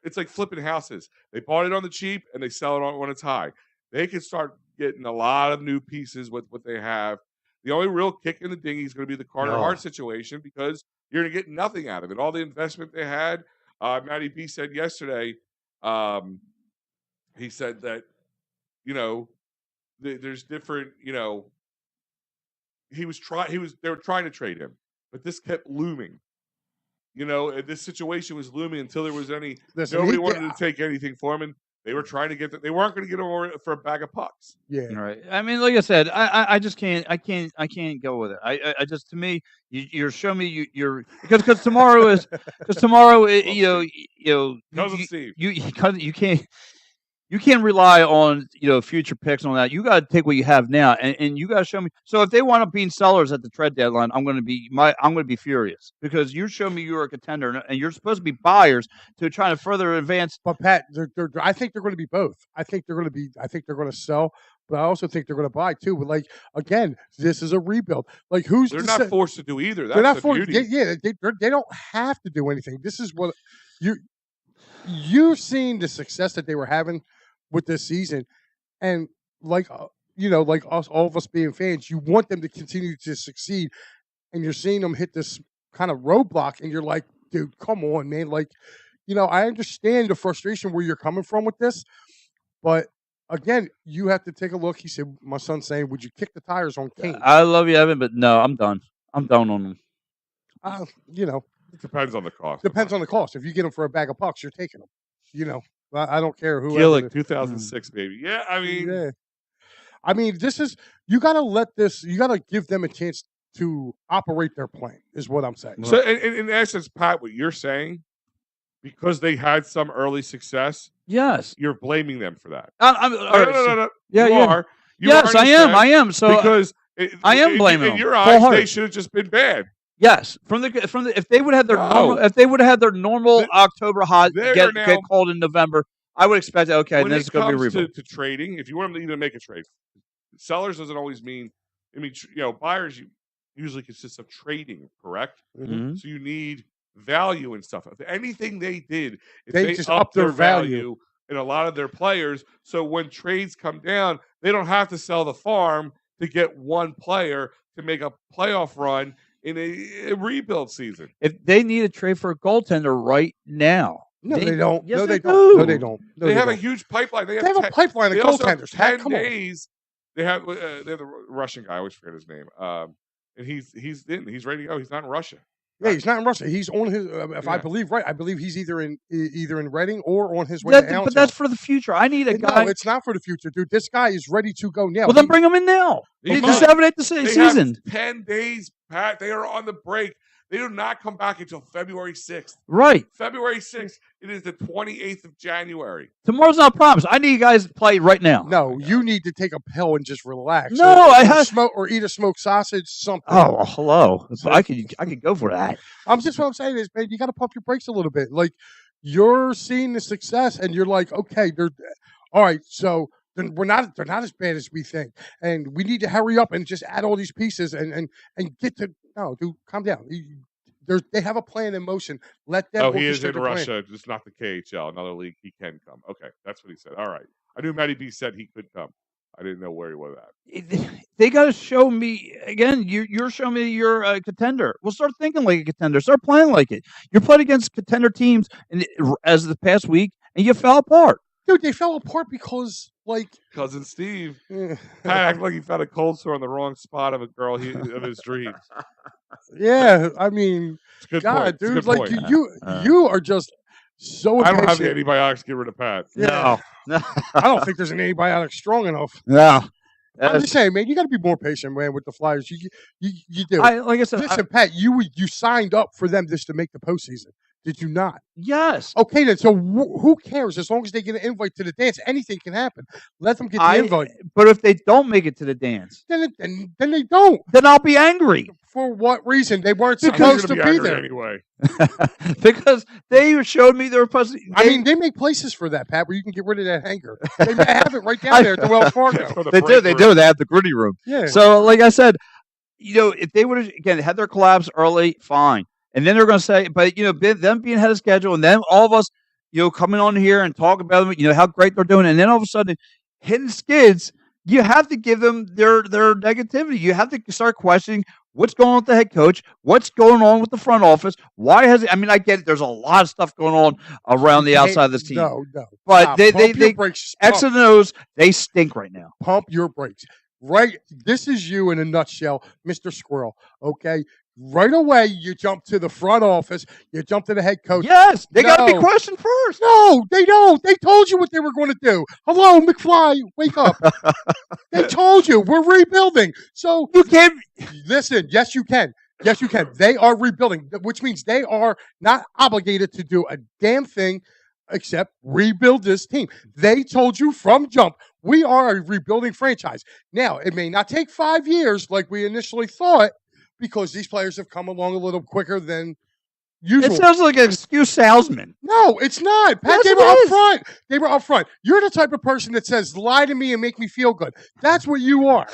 It's like flipping houses. They bought it on the cheap and they sell it when it's high. They can start getting a lot of new pieces with what they have. The only real kick in the dinghy is going to be the Carter Hart situation because you're going to get nothing out of it. All the investment they had. Matty B said yesterday. He said that there's different. They were trying to trade him, but this kept looming. This situation was looming until there was any. Nobody wanted to take anything for him. And they were trying to get. They weren't going to get him for a bag of pucks. Yeah. Right. I mean, like I said, I just can't. I can't go with it. I just to me, you're showing me you're because tomorrow is Cousin Steve. you can't. You can't rely on future picks and all that. You got to take what you have now, and you got to show me. So if they wind up being sellers at the trade deadline, I'm going to be furious because you show me you're a contender, and you're supposed to be buyers to try to further advance. But Pat, I think they're going to be both. I think they're going to sell, but I also think they're going to buy too. But again, this is a rebuild. Who's they're not forced to do either. That's they're not forced. They don't have to do anything. This is what you've seen the success that they were having with this season, and like us, all of us being fans, you want them to continue to succeed, and you're seeing them hit this kind of roadblock, and you're like, dude, come on, man. I understand the frustration where you're coming from with this, but again, you have to take a look. He said, my son's saying, would you kick the tires on Kane? I love you, Evan, but no, I'm done. I'm done on him. It depends on the cost. Depends on the cost. If you get them for a bag of pucks, you're taking them. I don't care who. Gillick, 2006, baby. Yeah, I mean, this is you got to give them a chance to operate their plan. Is what I'm saying. So, in essence, Pat, what you're saying, because they had some early success, yes, you're blaming them for that. No. Yeah, you are. Yes, I am. I am. So because I am blaming in your eyes, they should have just been bad. Yes, from the if they would have had their normal October hot get called in November, I would expect okay, when this is going to be a rebuild. To trading, if you want them to even make a trade, sellers doesn't always mean. I mean, buyers usually consists of trading, correct? Mm-hmm. So you need value and stuff. If anything they did, they just up their value in a lot of their players. So when trades come down, they don't have to sell the farm to get one player to make a playoff run in a rebuild season. If they need a trade for a goaltender right now. No, they don't. Yes, no, they don't. No, they don't. No, they have a huge pipeline. They have a pipeline of goaltenders. 10 days. They have the Russian guy. I always forget his name. And he's ready to go. He's not in Russia. Yeah, he's not in Russia. He's on his. I believe right. I believe he's either in Reading or on his way to Allentown. But that's for the future. I need a guy. No, it's not for the future, dude. This guy is ready to go now. Well, then bring him in now. He's 7-8 the season. 10 days, Pat. They are on the break. They do not come back until February 6th. Right. February 6th. It is the 28th of January. Tomorrow's not promised. I need you guys to play right now. No, you need to take a pill and just relax. No, I have smoke or eat a smoked sausage, something. Oh, hello. I could go for that. What I'm saying is, man, you got to pump your brakes a little bit. You're seeing the success, and you're like, okay, they're all right. So they're not as bad as we think, and we need to hurry up and just add all these pieces and get to. No, dude, calm down. They have a plan in motion. Let them. Oh, he is orchestrate in the plan. Russia, just not the KHL, another league. He can come. Okay, that's what he said. All right, I knew Matty B said he could come. I didn't know where he was at. They got to show me again. You're showing me you're a contender. Well, start thinking like a contender. Start playing like it. You're playing against contender teams, as the past week, and you fell apart. Dude, they fell apart because, like, Cousin Steve, Pat acted like he found a cold sore on the wrong spot of a girl of his dreams. Yeah, I mean, It's a good God, point. dude, It's a like good point. you are just so I don't have impatient. the antibiotics to get rid of Pat. Yeah. No, I don't think there's an antibiotic strong enough. no. I'm just saying, man, you got to be more patient, man, with the Flyers. You do. Like I said, Listen, Pat, you signed up for them just to make the postseason. Did you not? yes. Okay, then. So who cares? As long as they get an invite to the dance, anything can happen. Let them get the invite. But if they don't make it to the dance, Then they don't. then I'll be angry For what reason? They weren't I'm supposed gonna to be angry there. anyway. because they showed me they were supposed to. I mean, they make places for that, Pat, where you can get rid of that hanger. They have it right down there at the Wells Fargo. For the They break do. room. They have the gritty room. Yeah. So, like I said, if they would have again had their collapse early, fine. And then they're going to say, but them being ahead of schedule, and then all of us, coming on here and talk about them, how great they're doing, and then all of a sudden hitting skids. You have to give them their negativity. You have to start questioning what's going on with the head coach, what's going on with the front office. Why has it? I mean, I get it. There's a lot of stuff going on around the outside of this team. No. But Stop. they Pump your brakes. X and O's, they stink right now. Pump your brakes. Right. This is you in a nutshell, Mr. Squirrel. Okay. Right away, you jump to the front office. You jump to the head coach. Yes, they got to be No. questioned first. No, they don't. They told you what they were going to do. Hello, McFly, wake up. They told you we're rebuilding. So You can't. listen. Yes, you can. Yes, you can. They are rebuilding, which means they are not obligated to do a damn thing except rebuild this team. They told you from jump, we are a rebuilding franchise. Now, it may not take 5 years like we initially thought because these players have come along a little quicker than usual. It sounds like an excuse salesman. No, it's not. Pat, Yes, they it were up is. front. They were up front. You're the type of person that says, lie to me and make me feel good. That's what you are.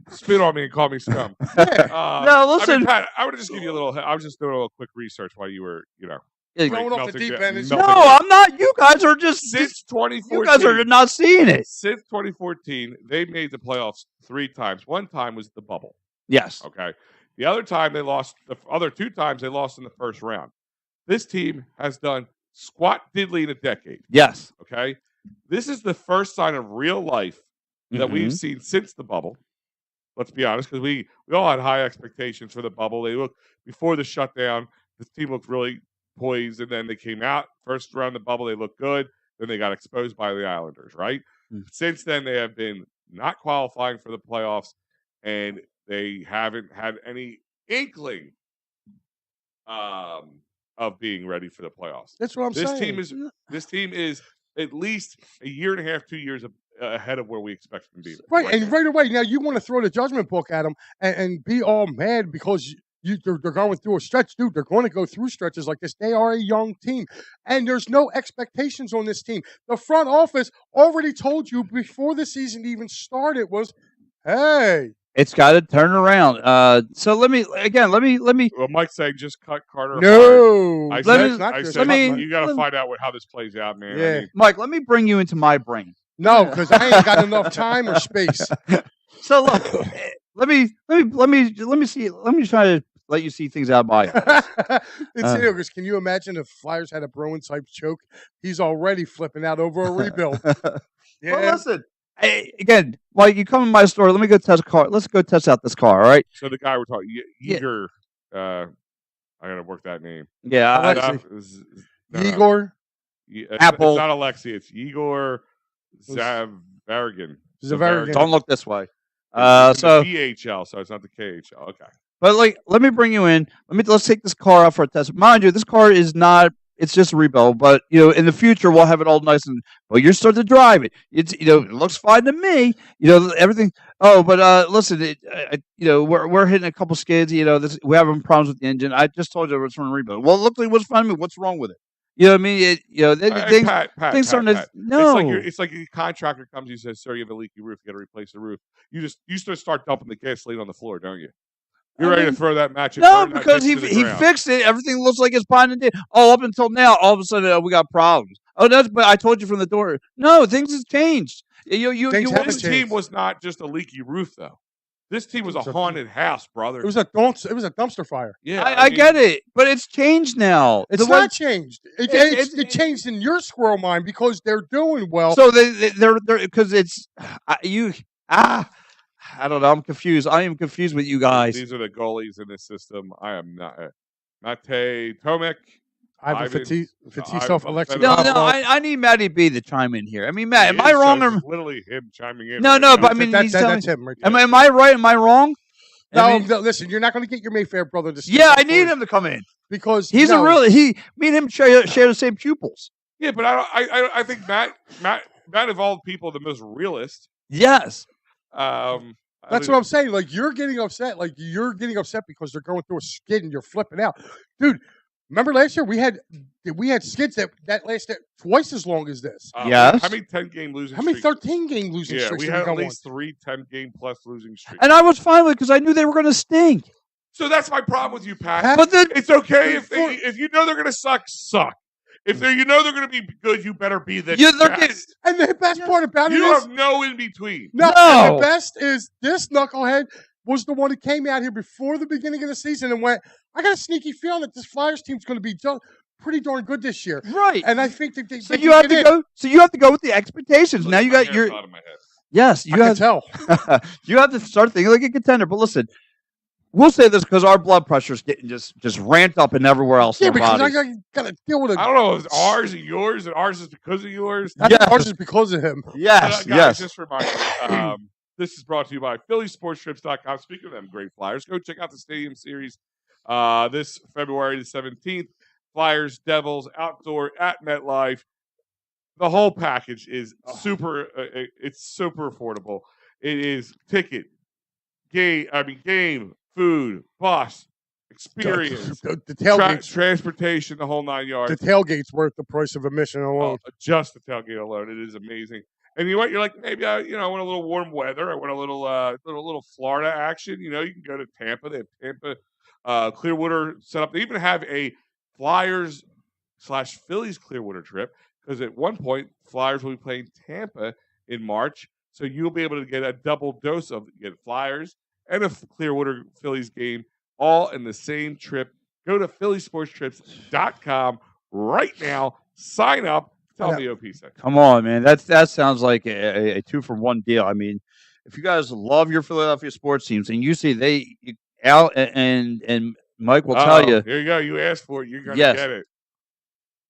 Spit on me and call me scum. Yeah. No, listen. I mean, Pat, I would just give you a little. I was just doing a little quick research while you were, Throwing off the melting deep down- end is- No, melting down. I'm not. You guys are just. Since 2014, You guys are not seeing it. since 2014, they made the playoffs 3 times. One time was the bubble. Yes. Okay. The other time they lost. The other 2 times they lost in the first round. This team has done squat diddly in a decade. Yes. Okay. This is the first sign of real life that we've Mhm. seen since the bubble. Let's be honest, because we all had high expectations for the bubble. They looked before the shutdown. This team looked really poised, and then they came out first round of the bubble. They looked good. Then they got exposed by the Islanders. Right. Mm. Since then, they have been not qualifying for the playoffs, and they haven't had any inkling of being ready for the playoffs. That's what I'm This saying. team is at least a year and a half, 2 years ahead of where we expect them to be. Right, and right away, now you want to throw the judgment book at them and be all mad because they're going through a stretch. Dude, they're going to go through stretches like this. They are a young team, and there's no expectations on this team. The front office already told you before the season even started was, hey. It's got to turn around. So let me. Well, Mike's saying just cut Carter. apart. No, I Let said, me- I just said let me- you got let to me- find out how this plays out, man. Yeah. I mean, Mike, let me bring you into my brain. no, because I ain't got enough time or space. So look, let me see. Let me try to let you see things out by. It's because can you imagine if Flyers had a Bruins type choke? He's already flipping out over a rebuild. Yeah, Well, listen. Again, Mike, you come in my store. Let me go test a car. Let's go test out this car. All right. so the guy we're talking, Yeah. Igor, I got to work that name. Yeah. Alexi. No, Igor Apple. It's not Alexi. It's Igor Zavargin. Zavarian. Don't look this way. It's So, the VHL, so it's not the KHL. Okay. but like, let me bring you in. Let's take this car out for a test. Mind you, this car is not. It's just a rebuild, but in the future we'll have it all nice and. Well, you're starting to drive it. It's it looks fine to me. Everything. Oh, but listen, we're hitting a couple skids. We're having problems with the engine. I just told you it's from a rebuild. Well, it looked like what's fine to me. What's wrong with it? You know what I mean? Things Pat, starting to Pat. no. It's like a contractor comes. You says, "Sir, you have a leaky roof. You got to replace the roof." You just start dumping the gasoline on the floor, don't you? You're ready to throw that match. No, because he fixed it. Everything looks like it's fine and did. Oh, up until now, all of a sudden we got problems. Oh, but I told you from the door. No, things have changed. This team was not just a leaky roof, though. This team was a haunted house, brother. It was a dumpster fire. Yeah, I get it, but it's changed now. It's not changed. It changed in your squirrel mind because they're doing well. So they're because it's I don't know. I'm confused. I am confused with you guys. These are the goalies in this system. I am not. Mate Tomek. Ivan Fetisov, Alexei. No, I need Matty B to chime in here. I mean, Matt, am I wrong? Or literally him chiming in. No, but I mean, that's him. Right there. Am I right? Am I wrong? No, listen, you're not going to get your Mayfair brother to. Yeah, I need him to come in because he's me and him share the same pupils. Yeah, but I think Matt of all people, the most realist. Yes. That's what I'm saying. Like you're getting upset. Because they're going through a skid and you're flipping out, dude. Remember last year we had skids that lasted twice as long as this. Yes. How many 10-game losing? How many 13-game losing streaks? We had at least 3 10-game plus losing streaks. And I was fine with it because I knew they were going to stink. So that's my problem with you, Pat. But it's okay if you know they're going to suck. If they're going to be good, you better be the best. And the best part about it is you have no in between. No. And the best is this knucklehead was the one who came out here before the beginning of the season and went, I got a sneaky feeling that this Flyers team's going to be pretty darn good this year. Right. And I think that So you have to go with the expectations. Now you got your out of my head. Yes, you can tell. You have to start thinking like a contender. But listen, we'll say this because our blood pressure's getting just ramped up and everywhere else. Yeah, because I got to deal with it. I don't know if it's ours and yours, and ours is because of yours. Ours is because of him. Yes, guys, just remind you, this is brought to you by PhillySportsTrips.com. Speaking of them great Flyers, go check out the Stadium Series this February the 17th. Flyers, Devils, outdoor at MetLife. The whole package is super. It's super affordable. It is ticket, game, food, bus, experience, the tailgates, transportation, the whole 9 yards. The tailgate's worth the price of admission alone. Just the tailgate alone, it is amazing. And you know what? You're like, maybe I want a little warm weather. I want a little Florida action. You can go to Tampa. They have Tampa, Clearwater set up. They even have a Flyers/Phillies Clearwater trip because at one point Flyers will be playing Tampa in March, so you'll be able to get a double dose of Flyers and a Clearwater Phillies game all in the same trip. Go to PhillySportsTrips.com right now. Sign up. Tell me OP said. Come on, man. That sounds like a 2-for-1 deal. I mean, if you guys love your Philadelphia sports teams and you see Al and Mike will tell you. Here you go. You asked for it. You're going to get it.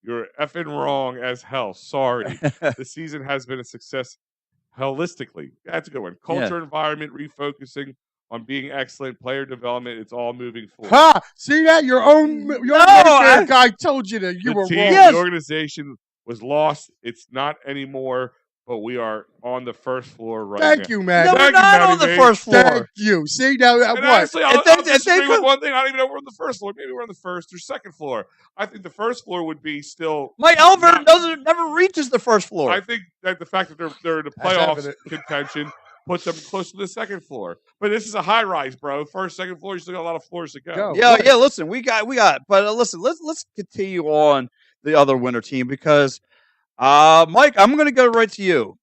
You're effing wrong as hell. Sorry. The season has been a success holistically. That's a good one. Culture, environment, refocusing on being excellent, player development. It's all moving forward. Ha! See that? Your own guy told you that you were wrong. The organization was lost. It's not anymore. But we are on the first floor right now. Thank you, man. No, we're not on the first floor. Thank you. See, now, what? Honestly, I'll disagree with one thing. I don't even know if we're on the first floor. Maybe we're on the first or second floor. I think the first floor would be still... Mike Elver never reaches the first floor. I think that the fact that they're in the playoffs contention puts them close to the second floor. But this is a high-rise, bro. First, second floor, you still got a lot of floors to go. Yeah, listen, we got. But listen, let's continue on the other winter team because... Mike, I'm going to go right to you.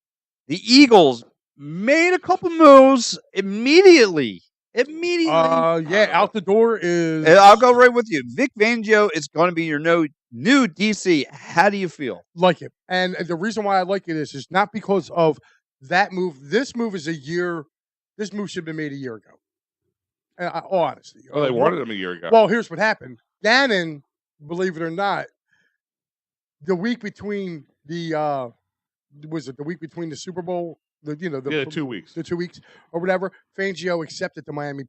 The Eagles made a couple moves immediately. Out the door is... I'll go right with you. Vic Fangio is going to be your new DC. How do you feel? Like it. And the reason why I like it is not because of that move. This move is this move should have been made a year ago. Honestly. Well, they wanted him a year ago. Well, here's what happened. Gannon, believe it or not, the week between the week between the Super Bowl, the 2 weeks, the 2 weeks or whatever, Fangio accepted the Miami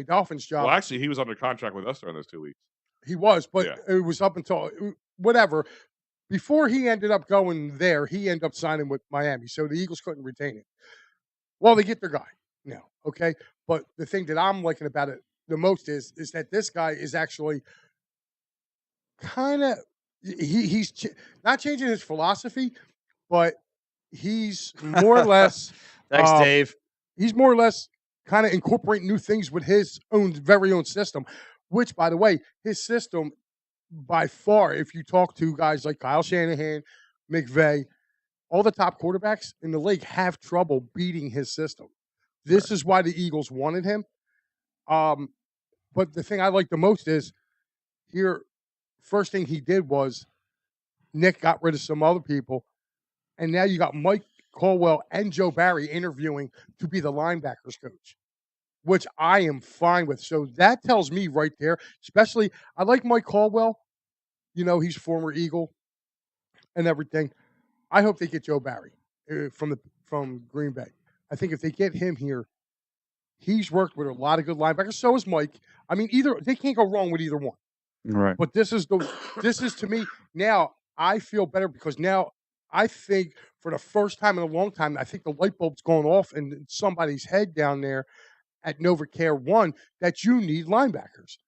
Dolphins job. Well, actually, he was under contract with us during those 2 weeks. He was, but it was up until whatever. Before he ended up going there, he ended up signing with Miami, so the Eagles couldn't retain it. Well, they get their guy now, okay? But the thing that I'm liking about it the most is that this guy is actually kind of. He's not changing his philosophy, but he's more or less. Thanks, Dave. He's more or less kind of incorporate new things with his very own system, which, by the way, his system by far, if you talk to guys like Kyle Shanahan, McVay, all the top quarterbacks in the league have trouble beating his system. This is why the Eagles wanted him. But the thing I like the most is here, first thing he did was Nick got rid of some other people, and now you got Mike Caldwell and Joe Barry interviewing to be the linebackers coach, which I am fine with. So that tells me right there, especially I like Mike Caldwell. You know, he's former Eagle and everything. I hope they get Joe Barry from Green Bay. I think if they get him here, he's worked with a lot of good linebackers. So is Mike. I mean, they can't go wrong with either one. Right. But this is to me now. I feel better because now I think for the first time in a long time, I think the light bulb's going off in somebody's head down there at NovaCare 1 that you need linebackers.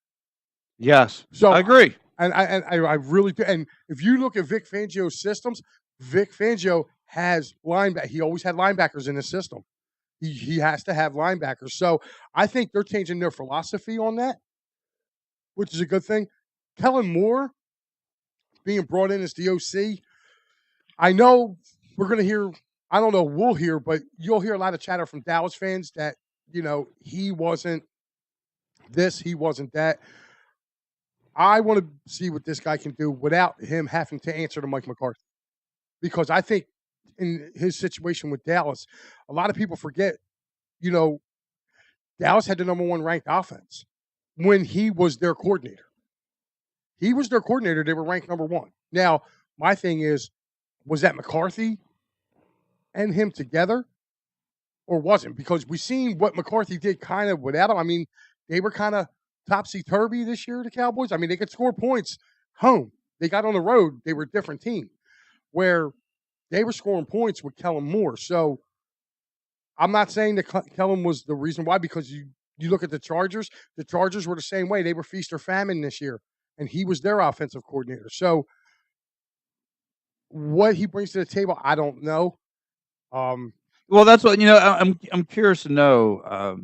Yes. So I agree. And I really do. And if you look at Vic Fangio's systems, Vic Fangio has linebackers. He always had linebackers in his system. He has to have linebackers. So I think they're changing their philosophy on that, which is a good thing. Kellen Moore being brought in as the OC, I know we're going to hear, I don't know, we'll hear, but you'll hear a lot of chatter from Dallas fans that, you know, he wasn't this, he wasn't that. I want to see what this guy can do without him having to answer to Mike McCarthy. Because I think in his situation with Dallas, a lot of people forget, you know, Dallas had the number 1 ranked offense when he was their coordinator. He was their coordinator. They were ranked number 1. Now, my thing is, was that McCarthy and him together or wasn't? Because we've seen what McCarthy did kind of without him. I mean, they were kind of topsy-turvy this year, the Cowboys. I mean, they could score points home. They got on the road. They were a different team where they were scoring points with Kellen Moore. So I'm not saying that Kellen was the reason why, because you look at the Chargers were the same way. They were feast or famine this year, and he was their offensive coordinator. So what he brings to the table, I don't know. Well, that's what, I'm curious to know.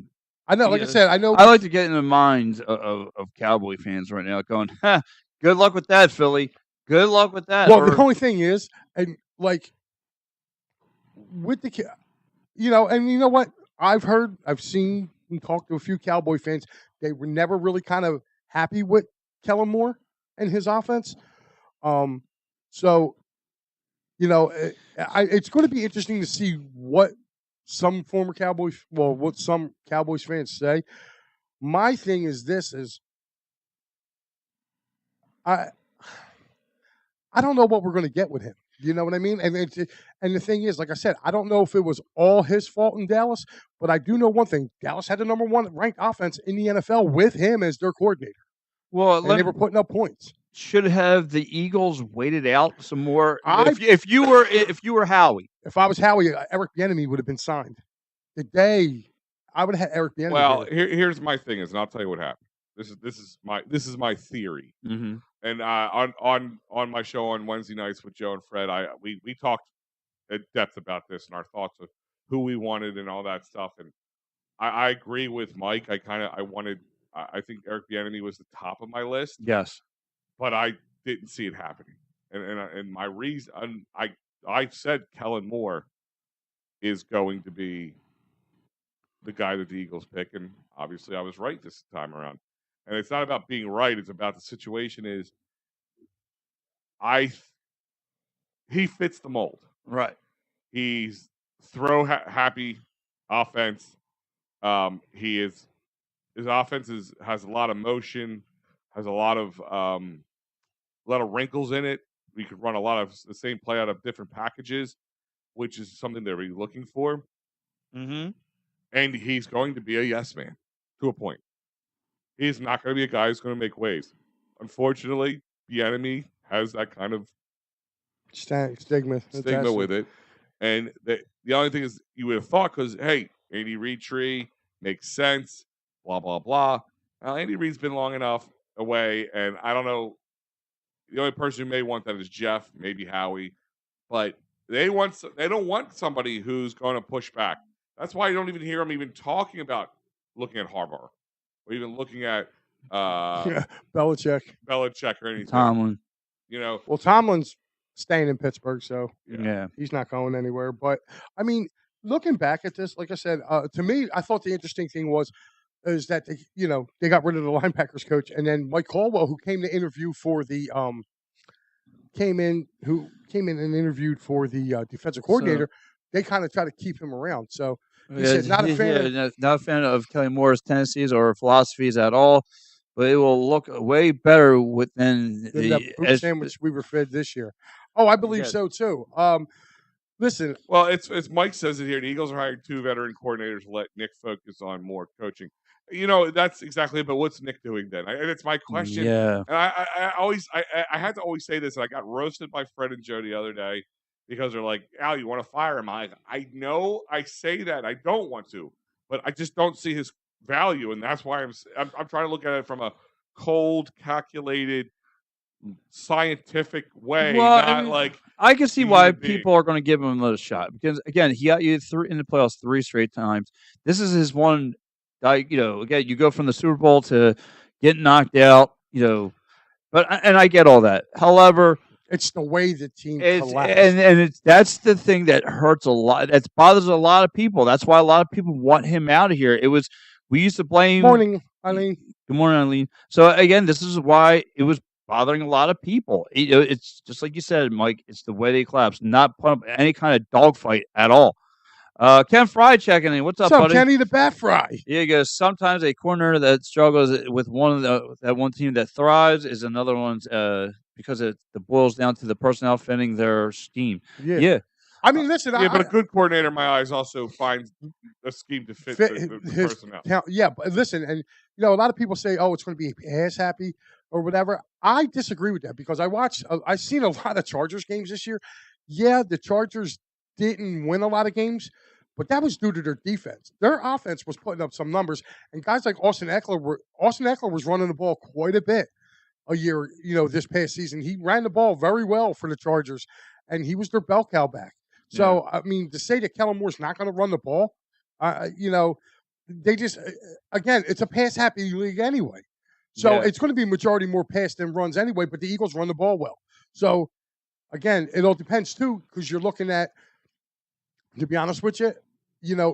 I know, like I said, I know. I like to get in the minds of Cowboy fans right now going, good luck with that, Philly. Good luck with that. Well, the only thing is, and like with the, and you know what? I've seen and talked to a few Cowboy fans. They were never really kind of happy with Kellen Moore and his offense. So, it's going to be interesting to see what some Cowboys fans say. My thing is I don't know what we're going to get with him. You know what I mean? And the thing is, like I said, I don't know if it was all his fault in Dallas, but I do know one thing: Dallas had the number 1 ranked offense in the NFL with him as their coordinator. Well, and they were putting up points. Should have the Eagles waited out some more? If you were Howie, if I was Howie, Eric Bieniemy would have been signed. The day I would have had Eric Bieniemy. Well, here's my thing is, and I'll tell you what happened. This is my theory. Mm-hmm. And on my show on Wednesday nights with Joe and Fred, we talked at depth about this and our thoughts of who we wanted and all that stuff. And I agree with Mike. I think Eric Bieniemy was the top of my list. Yes, but I didn't see it happening. And my reason, I said Kellen Moore is going to be the guy that the Eagles pick, and obviously I was right this time around. And it's not about being right; it's about the situation. He fits the mold, right? He's happy offense. His offense has a lot of motion, has a lot of wrinkles in it. We could run a lot of the same play out of different packages, which is something they're really looking for. Mm-hmm. And he's going to be a yes man to a point. He's not going to be a guy who's going to make waves. Unfortunately, Bieniemy has that kind of stigma with it. And the only thing is, you would have thought, because, hey, Andy Reid tree makes sense, blah, blah, blah. Well, Andy Reid's been long enough away, and I don't know. The only person who may want that is Jeff, maybe Howie. But they don't want somebody who's going to push back. That's why you don't even hear them even talking about looking at Harbaugh or even looking at Belichick. Belichick or anything. Tomlin. Well, Tomlin's staying in Pittsburgh, so Yeah. he's not going anywhere. But I mean, looking back at this, like I said, to me, I thought the interesting thing is that they got rid of the linebackers coach, and then Mike Caldwell, who came to interview for the came in and interviewed for the defensive coordinator. They kind of try to keep him around. So he said, not a fan. Not a fan of Kelly Moore's tendencies or philosophies at all. But it will look way better than the boot sandwich we were fed this year. Oh, I believe so too. Listen. Well, it's Mike says it here. The Eagles are hiring 2 veteran coordinators to let Nick focus on more coaching. That's exactly it. But what's Nick doing then? And it's my question. Yeah. And I had to always say this. And I got roasted by Fred and Joe the other day because they're like, Al, you want to fire him? I know I say that. I don't want to. But I just don't see his value. And that's why I'm trying to look at it from a cold, calculated, scientific way. Well, I can see why people are going to give him another shot. Because, again, he got you in the playoffs 3 straight times. This is his one. Again, you go from the Super Bowl to getting knocked out, but I get all that. However, it's the way the team collapsed. And that's the thing that hurts a lot. That bothers a lot of people. That's why a lot of people want him out of here. We used to blame. Morning, Eileen. Good morning, Eileen. So, again, this is why it was bothering a lot of people. It's just like you said, Mike. It's the way they collapse. Not put up any kind of dogfight at all. Ken Fry checking in. What's up, buddy? Kenny the Bat Fry? Yeah, he goes, sometimes a corner that struggles with that one team that thrives is another one's because it boils down to the personnel fitting their scheme. Yeah. I mean, listen. But a good coordinator, in my eyes, also finds a scheme to fit the personnel. Yeah, but listen, and a lot of people say, "Oh, it's going to be ass happy" or whatever. I disagree with that because I've seen a lot of Chargers games this year. Yeah, the Chargers didn't win a lot of games, but that was due to their defense. Their offense was putting up some numbers, and guys like Austin Eckler was running the ball quite a bit a year. This past season, he ran the ball very well for the Chargers, and he was their bell cow back. So, I mean, to say that Kellen Moore's not going to run the ball, they just, again, it's a pass-happy league anyway. So, it's going to be majority more pass than runs anyway, but the Eagles run the ball well. So, again, it all depends, too, because you're looking at, to be honest with you,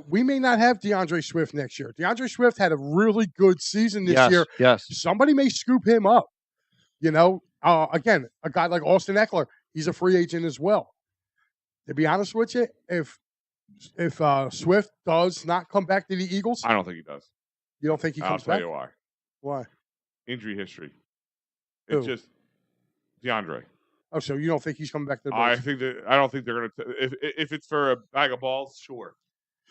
we may not have DeAndre Swift next year. DeAndre Swift had a really good season this year. Yes. Somebody may scoop him up. Again, a guy like Austin Eckler, he's a free agent as well. To be honest with you, if Swift does not come back to the Eagles, I don't think he does. You don't think he comes back? I'll tell you why. Why? Injury history. It's just DeAndre. Oh, so you don't think he's coming back to the Bills? I don't think they're going to. If it's for a bag of balls, sure.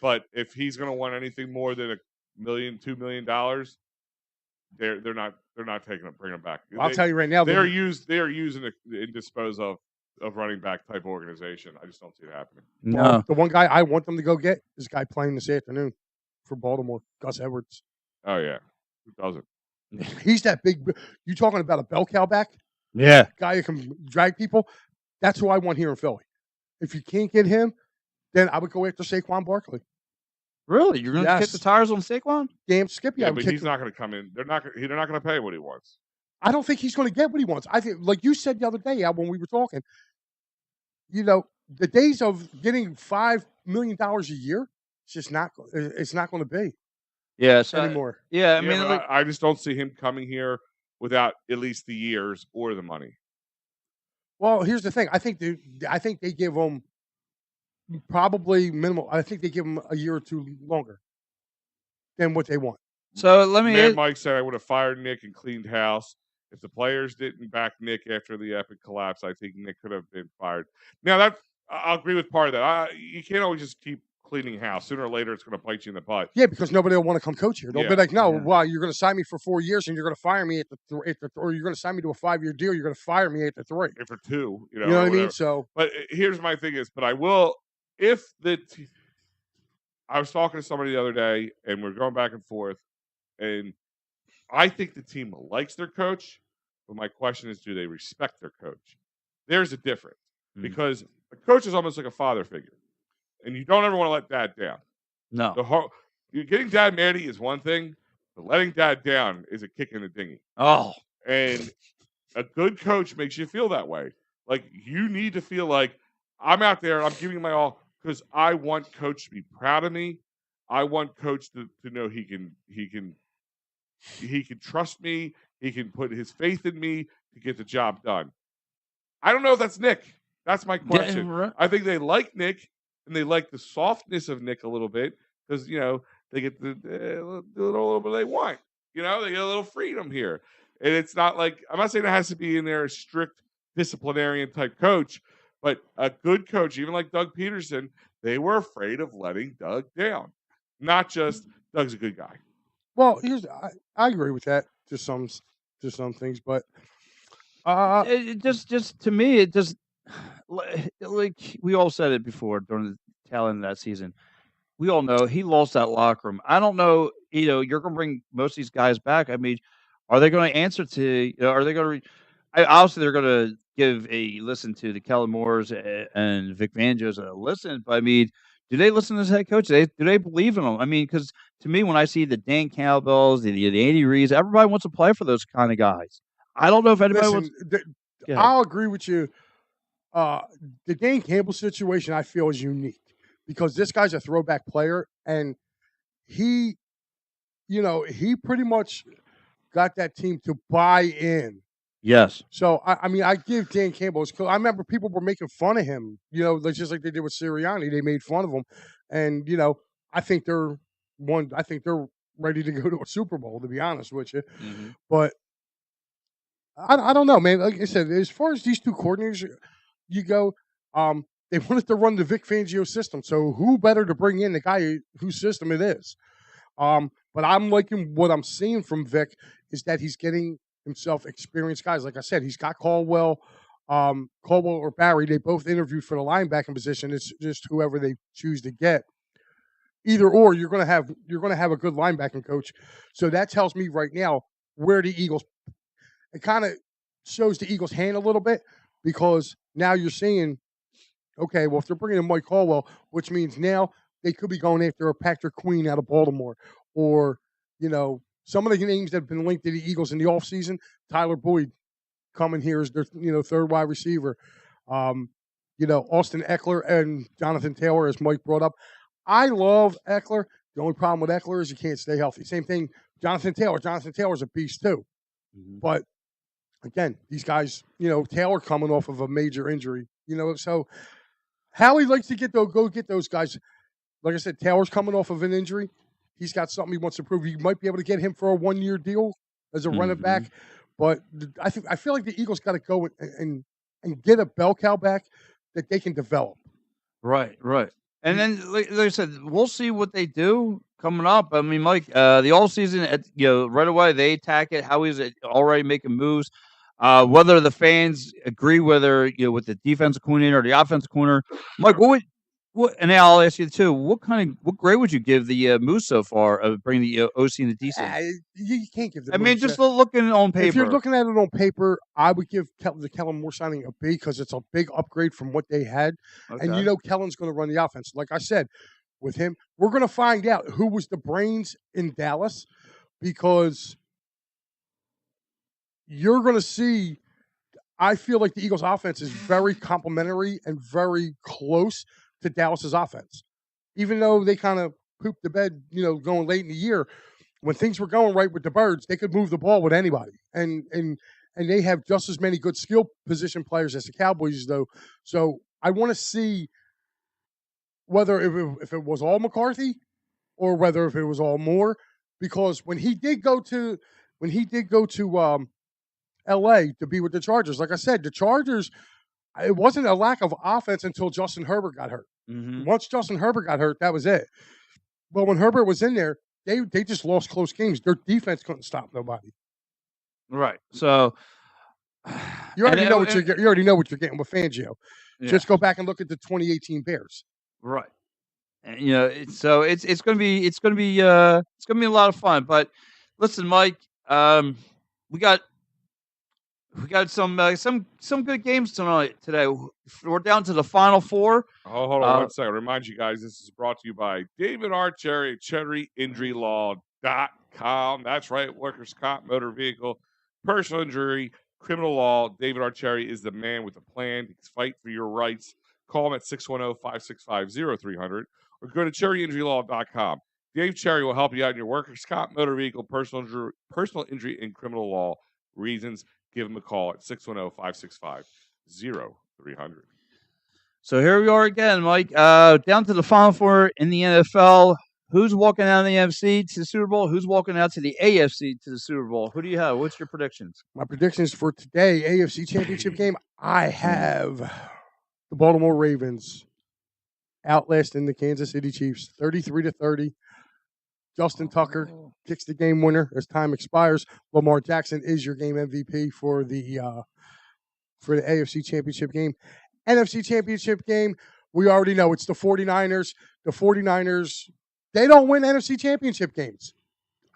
But if he's going to want anything more than $1 million, $2 million, they're not bringing him back. I'll tell you right now, they are using it and dispose of running back type organization. I just don't see it happening. No. Well, the one guy I want them to go get is a guy playing this afternoon for Baltimore, Gus Edwards. Oh yeah, who doesn't? He's that big. You talking about a bell cow back? Yeah, guy who can drag people. That's who I want here in Philly. If you can't get him, then I would go after Saquon Barkley. Really? You're going to kick the tires on Saquon? Damn Skippy. Yeah, but he's not going to come in. They're not going to pay what he wants. I don't think he's going to get what he wants. I think, like you said the other day, Al, when we were talking, the days of getting $5 million a year, it's just not. It's not going to be. Yes, anymore. I mean, I just don't see him coming here without at least the years or the money. Well, here's the thing. I think they give him probably minimal. I think they give him a year or two longer than what they want. So let me. Mike said I would have fired Nick and cleaned house. If the players didn't back Nick after the epic collapse, I think Nick could have been fired. Now I'll agree with part of that. You can't always just keep cleaning house. Sooner or later, it's going to bite you in the butt. Yeah, because nobody will want to come coach here. They'll be like, "No, well, you're going to sign me for 4 years, and you're going to fire me or you're going to sign me to a 5-year deal. You're going to fire me at the 3. For 2, you know what I mean? So, but here's my thing is, but I will if the. I was talking to somebody the other day, and we're going back and forth, and I think the team likes their coach, but my question is, do they respect their coach? There's a difference because a coach is almost like a father figure. And you don't ever want to let that down. No. You're getting Dad Manny is one thing, but letting Dad down is a kick in the dinghy. Oh, And a good coach makes you feel that way. Like you need to feel like I'm out there, I'm giving my all because I want Coach to be proud of me. I want Coach to know he can trust me. He can put his faith in me to get the job done. I don't know if that's Nick. That's my question. yeah, right. I think they like Nick and they like the softness of Nick a little bit because they get the little bit they want. They get a little freedom here, and it's not like I'm not saying it has to be in there a strict disciplinarian type coach, but a good coach, even like Doug Peterson, they were afraid of letting Doug down. Not just Doug's a good guy. Well, I agree with that to some things, but It just to me, it just like we all said it before during the tail end of that season. We all know he lost that locker room. I don't know, you're going to bring most of these guys back. I mean, are they going to answer to? Are they going to? Obviously, they're going to give a listen to the Kellen Moores and Vic Fangio's a listen. But I mean, do they listen to this head coach? Do they believe in him? I mean, because to me, when I see the Dan Cowbells, the Andy Reeds, everybody wants to play for those kind of guys. I don't know if anybody listen, wants. Yeah. I'll agree with you. The Dan Campbell situation I feel is unique because this guy's a throwback player, and he pretty much got that team to buy in. Yes. So I mean, I give Dan Campbell. I remember people were making fun of him. Just like they did with Sirianni, they made fun of him, and I think they're ready to go to a Super Bowl. To be honest with you, but I don't know, man. Like I said, as far as these two coordinators you go, they wanted to run the Vic Fangio system. So who better to bring in the guy whose system it is? But I'm liking what I'm seeing from Vic is that he's getting himself experienced guys. Like I said, he's got Caldwell or Barry. They both interviewed for the linebacking position. It's just whoever they choose to get. Either or, you're gonna have a good linebacking coach. So that tells me right now where the Eagles. It kind of shows the Eagles' hand a little bit because now you're seeing, okay, well, if they're bringing in Mike Caldwell, which means now they could be going after a Patrick Queen out of Baltimore or, some of the names that have been linked to the Eagles in the offseason, Tyler Boyd coming here as their, third wide receiver. Austin Eckler and Jonathan Taylor, as Mike brought up. I love Eckler. The only problem with Eckler is you can't stay healthy. Same thing, Jonathan Taylor. Jonathan Taylor's a beast too. But again, these guys, Taylor coming off of a major injury, so Howie likes to go get those guys. Like I said, Taylor's coming off of an injury. He's got something he wants to prove. You might be able to get him for a 1-year deal as a running back. But I feel like the Eagles got to go and get a bell cow back that they can develop. Right. And then, like I said, we'll see what they do coming up. I mean, Mike, the all season, right away they attack it. Howie's already making moves. Whether the fans agree, with the defensive coordinator or the offensive coordinator, Mike, and now I'll ask you too. What grade would you give the moves so far of bringing the OC and the DC? You can't give them. I mean, just looking on paper. If you're looking at it on paper, I would give the Kellen Moore signing a B because it's a big upgrade from what they had. Okay. And Kellen's going to run the offense. Like I said, with him, we're going to find out who was the brains in Dallas because you're going to see. I feel like the Eagles' offense is very complementary and very close to Dallas's offense. Even though they kind of pooped the bed, going late in the year, when things were going right with the Birds, they could move the ball with anybody. And they have just as many good skill position players as the Cowboys, though. So I want to see whether if it was all McCarthy or whether if it was all Moore, because when he did go to L.A. to be with the Chargers, like I said, the Chargers, it wasn't a lack of offense until Justin Herbert got hurt. Once Justin Herbert got hurt, that was it. But when Herbert was in there, they just lost close games. Their defense couldn't stop nobody. Right. So you already know what you're getting with Fangio. Yeah. Just go back and look at the 2018 Bears. Right. And, it's going to be a lot of fun. But listen, Mike, we got We got some good games today. We're down to the final four. Oh, hold on 1 second. Remind you guys, this is brought to you by David R. Cherry at CherryInjuryLaw.com. That's right, workers' comp, motor vehicle, personal injury, criminal law. David R. Cherry is the man with a plan to fight for your rights. Call him at 610-565-0300 or go to CherryInjuryLaw.com. Dave Cherry will help you out in your workers' comp, motor vehicle, personal injury, and criminal law reasons. Give him a call at 610-565-0300. So here we are again, Mike. Down to the final four in the NFL. Who's walking out of the NFC to the Super Bowl? Who's walking out to the AFC to the Super Bowl? Who do you have? What's your predictions? My predictions for today, AFC Championship game, I have the Baltimore Ravens outlasting the Kansas City Chiefs 33-30. Justin Tucker kicks the game winner as time expires. Lamar Jackson is your game MVP for the AFC Championship game. NFC Championship game, we already know it's the 49ers. The 49ers, they don't win NFC Championship games.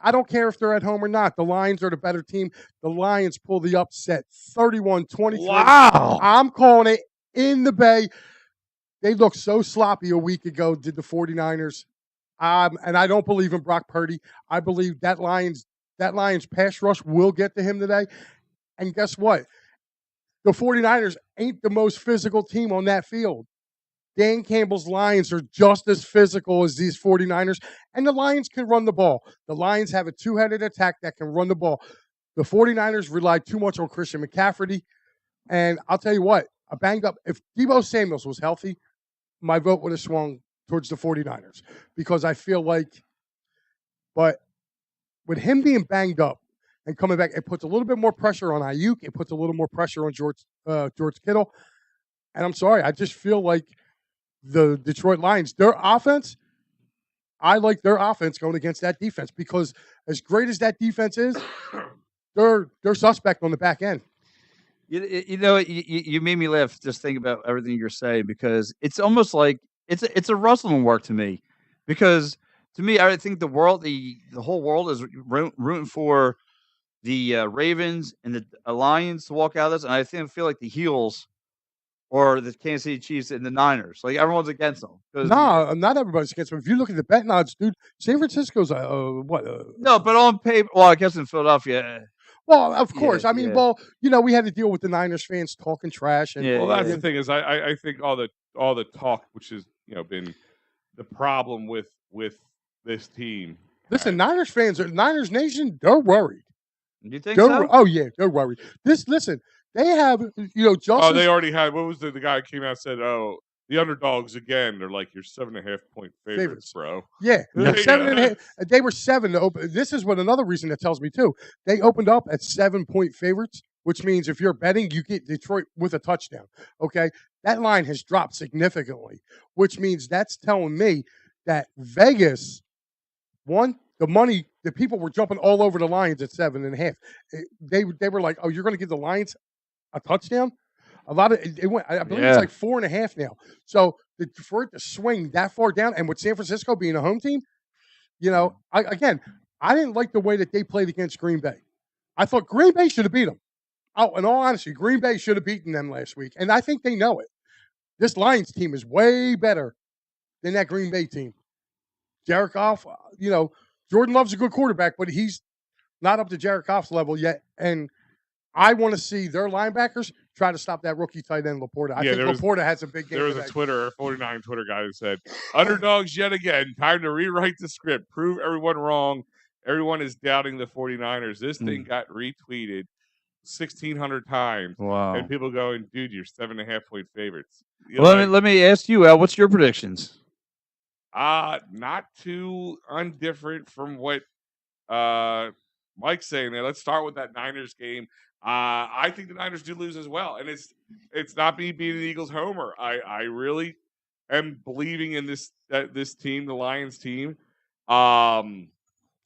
I don't care if they're at home or not. The Lions are the better team. The Lions pull the upset 31-23. Wow. I'm calling it in the Bay. They looked so sloppy a week ago, did the 49ers. And I don't believe in Brock Purdy. I believe that Lions pass rush will get to him today. And guess what? The 49ers ain't the most physical team on that field. Dan Campbell's Lions are just as physical as these 49ers, and the Lions can run the ball. The Lions have a two-headed attack that can run the ball. The 49ers rely too much on Christian McCaffrey, and I'll tell you what, a banged up, if Deebo Samuels was healthy, my vote would have swung towards the 49ers because I feel like, but with him being banged up and coming back, it puts a little bit more pressure on Ayuk. It puts a little more pressure on George Kittle. And I'm sorry, I just feel like the Detroit Lions, their offense, I like their offense going against that defense because as great as that defense is, they're suspect on the back end. You know, you made me laugh just thinking about everything you're saying because it's almost like it's a wrestling work to me because to me I think the whole world is rooting for the Ravens and the Lions to walk out of this, and I feel like the heels or the Kansas City Chiefs and the Niners, like everyone's against them. No, not everybody's against them. If you look at the betting odds, dude, San Francisco's what? No, but on paper, well, I guess in Philadelphia. Well, of course. Yeah, I mean, well, you know, we had to deal with the Niners fans talking trash, and well, that's the thing is, I think all the talk, which has been the problem with this team. Listen, Niners fans, Niners Nation, they're worried. You think so? Oh yeah, they're worried. Listen, they have Justice. Oh, they already had. What was the guy who came out and said, "Oh, the underdogs again." They're like your 7.5 point favorites, bro. Yeah, 7.5. They were 7 to open. This is what another reason that tells me too. They opened up at 7-point favorites, which means if you're betting, you get Detroit with a touchdown. Okay, that line has dropped significantly, which means that's telling me that Vegas won the money. The people were jumping all over the Lions at 7.5. They were like, "Oh, you're going to give the Lions a touchdown?" A lot of it went. I believe it's like 4.5 now. So for it to swing that far down, and with San Francisco being a home team, I didn't like the way that they played against Green Bay. I thought Green Bay should have beat them. Oh, in all honesty, Green Bay should have beaten them last week, and I think they know it. This Lions team is way better than that Green Bay team. Jared Goff, Jordan Love's a good quarterback, but he's not up to Jared Goff's level yet. And I want to see their linebackers try to stop that rookie tight end, Laporta. I think Laporta has a big game. There was a 49 Twitter guy who said, "Underdogs yet again. Time to rewrite the script. Prove everyone wrong. Everyone is doubting the 49ers." This thing got retweeted 1,600 times. Wow. And people going, "Dude, you're 7.5 point favorites." Let me ask you, Al, what's your predictions? Not too undifferent from what Mike's saying there. Let's start with that Niners game. I think the Niners do lose as well, and it's not me being an Eagles homer. I really am believing in this team, the Lions team.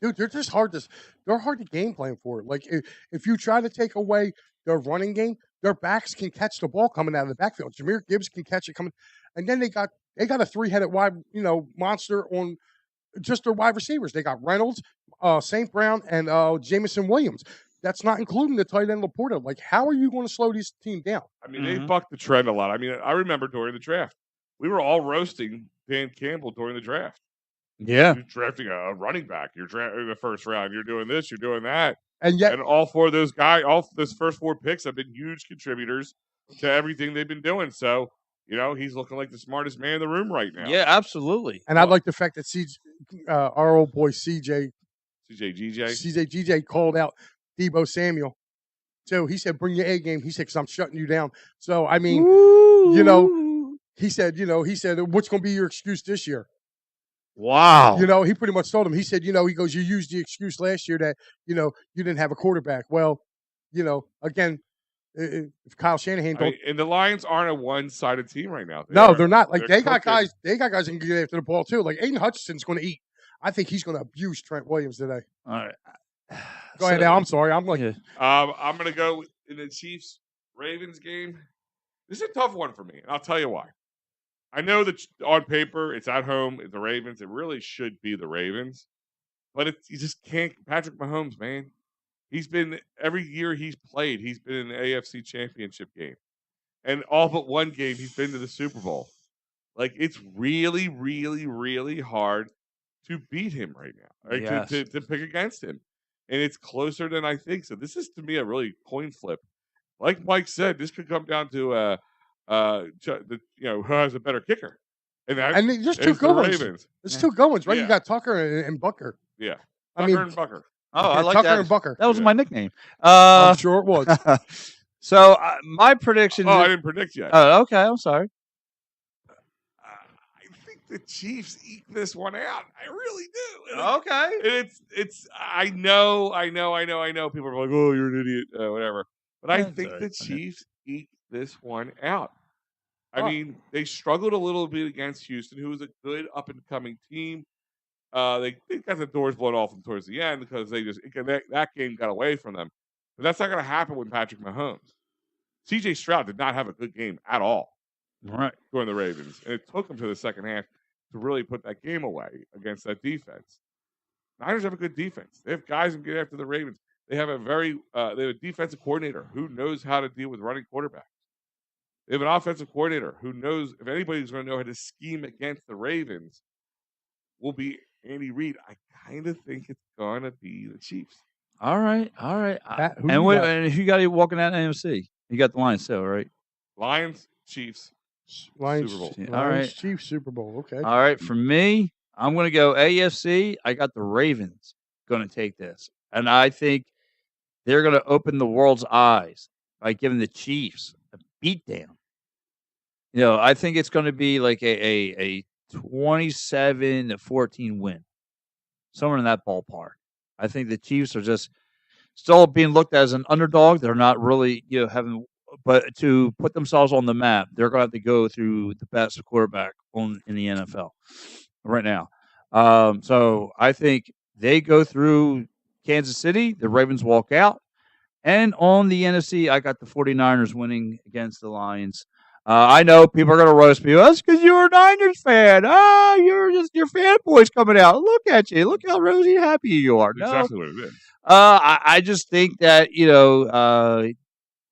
Dude, they're just hard to game plan for. Like if you try to take away their running game, their backs can catch the ball coming out of the backfield. Jahmyr Gibbs can catch it coming, and then they got a 3-headed wide monster on just their wide receivers. They got Reynolds, St. Brown, and Jamison Williams. that's not including the tight end Laporta. Like, how are you going to slow this team down? I mean, they bucked the trend a lot. I mean, I remember during the draft, we were all roasting Dan Campbell during the draft. Yeah. You're drafting a running back. You're drafting in the first round. You're doing this. You're doing that. And yet, And all four of those guys, all those first 4 picks have been huge contributors to everything they've been doing. So, he's looking like the smartest man in the room right now. Yeah, absolutely. and I like the fact that our old boy CJ CJGJ. called out Debo Samuel. So he said, "Bring your A game." He said, "Because I'm shutting you down." So I mean, he said, "What's going to be your excuse this year?" Wow. He pretty much told him. He said, he goes, "You used the excuse last year that you didn't have a quarterback." Well, again, if Kyle Shanahan don't. And the Lions aren't a one-sided team right now. They're not. Like they got guys. They got guys that can get after the ball too. Like Aiden Hutchinson's going to eat. I think he's going to abuse Trent Williams today. All right. Go ahead, Al. I'm sorry. I'm like, I'm going to go in the Chiefs-Ravens game. This is a tough one for me, and I'll tell you why. I know that on paper it's at home. It's the Ravens. It really should be the Ravens, but you just can't. Patrick Mahomes, man, he's been every year he's played. He's been in the AFC Championship game, and all but one game he's been to the Super Bowl. Like it's really, really, really hard to beat him right now. Right? Yes. To pick against him, and it's closer than I think. So this is to me a really coin flip. Like Mike said, this could come down to who has a better kicker, and there's two goings. There's two goings, right? Yeah. You got Tucker and Bucker. Yeah, Tucker and Bucker. Oh, I like Tucker that. and Bucker. That was my nickname. I'm sure it was. So my prediction. I didn't predict yet. Oh, okay. I'm sorry. I think the Chiefs eke this one out. I really do. Okay. And it's. I know. People are like, "Oh, you're an idiot," whatever. But I think the Chiefs eke this one out. I mean, they struggled a little bit against Houston, who was a good up-and-coming team. They got the doors blown off them towards the end because that game got away from them. But that's not going to happen with Patrick Mahomes. C.J. Stroud did not have a good game at all during the Ravens. And it took him to the second half to really put that game away against that defense. Niners have a good defense. They have guys who can get after the Ravens. They have they have a defensive coordinator who knows how to deal with running quarterbacks. They have an offensive coordinator who knows if anybody's going to know how to scheme against the Ravens, will be Andy Reid. I kind of think it's going to be the Chiefs. All right. Pat, And who got you walking out in NFC? You got the Lions still, right? Lions, Chiefs, Lions, Super Bowl. Lions, All right. Chiefs, Super Bowl. Okay. All right. For me, I'm going to go AFC. I got the Ravens going to take this. And I think they're going to open the world's eyes by giving the Chiefs a beatdown. I think it's going to be like a 27-14 win, somewhere in that ballpark. I think the Chiefs are just still being looked at as an underdog. They're not really, but to put themselves on the map, they're going to have to go through the best quarterback in the NFL right now. So I think they go through Kansas City. The Ravens walk out. And on the NFC, I got the 49ers winning against the Lions. I know people are going to roast me. That's because you're a Niners fan. Your fanboys coming out. Look at you. Look how rosy and happy you are. That's exactly what it is. I just think that,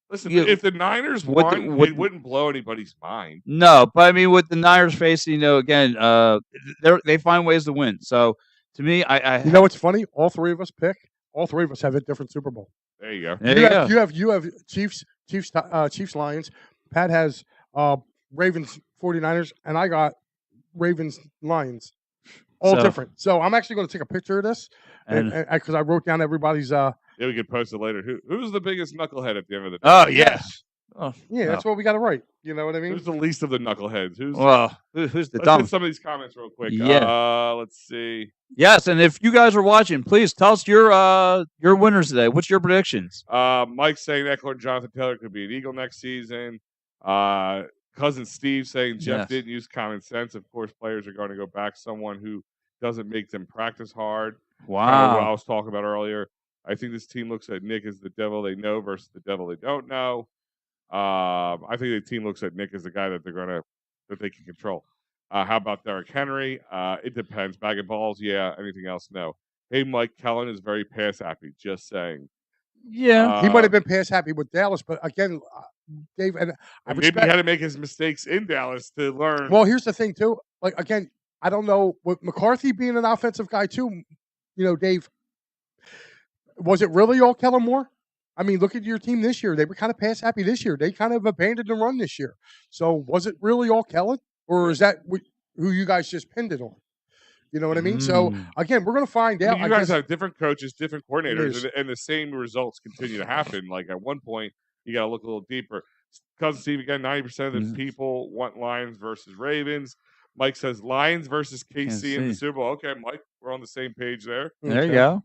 listen, if the Niners won, it wouldn't blow anybody's mind. No, but I mean, with the Niners facing, again, they find ways to win. So to me, you know what's funny? All three of us have a different Super Bowl. There you go. You have Chiefs, Lions. Pat has Ravens, 49ers, and I got Ravens, Lions. All different. So I'm actually going to take a picture of this because I wrote down everybody's. Yeah, we could post it later. Who's the biggest knucklehead at the end of the day? Oh yes. That's what we got to write. You know what I mean? Who's the least of the knuckleheads? Who's the dumb? dumb? Let's hit some of these comments real quick. Yeah. Let's see. Yes, and if you guys are watching, please tell us your winners today. What's your predictions? Mike's saying Eckler and Jonathan Taylor could be an Eagle next season. Cousin Steve saying Jeff didn't use common sense. Of course, players are going to go back someone who doesn't make them practice hard. Wow. Kind of what I was talking about earlier. I think this team looks at Nick as the devil they know versus the devil they don't know. I think the team looks at Nick as the guy that they can control. How about Derrick Henry? It depends. Bag of balls, yeah. Anything else, no. Hey, Mike Kellen is very pass happy. Just saying. Yeah. He might have been past happy with Dallas, but again, Dave, and I And maybe respect. he had to make his mistakes in Dallas to learn. Well, here's the thing too. Like again, I don't know with McCarthy being an offensive guy too. Dave, was it really all Kellen Moore? I mean, look at your team this year. They were kind of pass happy this year. They kind of abandoned the run this year. So was it really all Kellen, or is that who you guys just pinned it on? You know what I mean? So again, we're going to find out. You guys have different coaches, different coordinators, and the same results continue to happen. Like at one point, you got to look a little deeper. Cousin Steve, again, 90% of the people want Lions versus Ravens. Mike says Lions versus KC in the Super Bowl. Okay, Mike, we're on the same page there. There you go.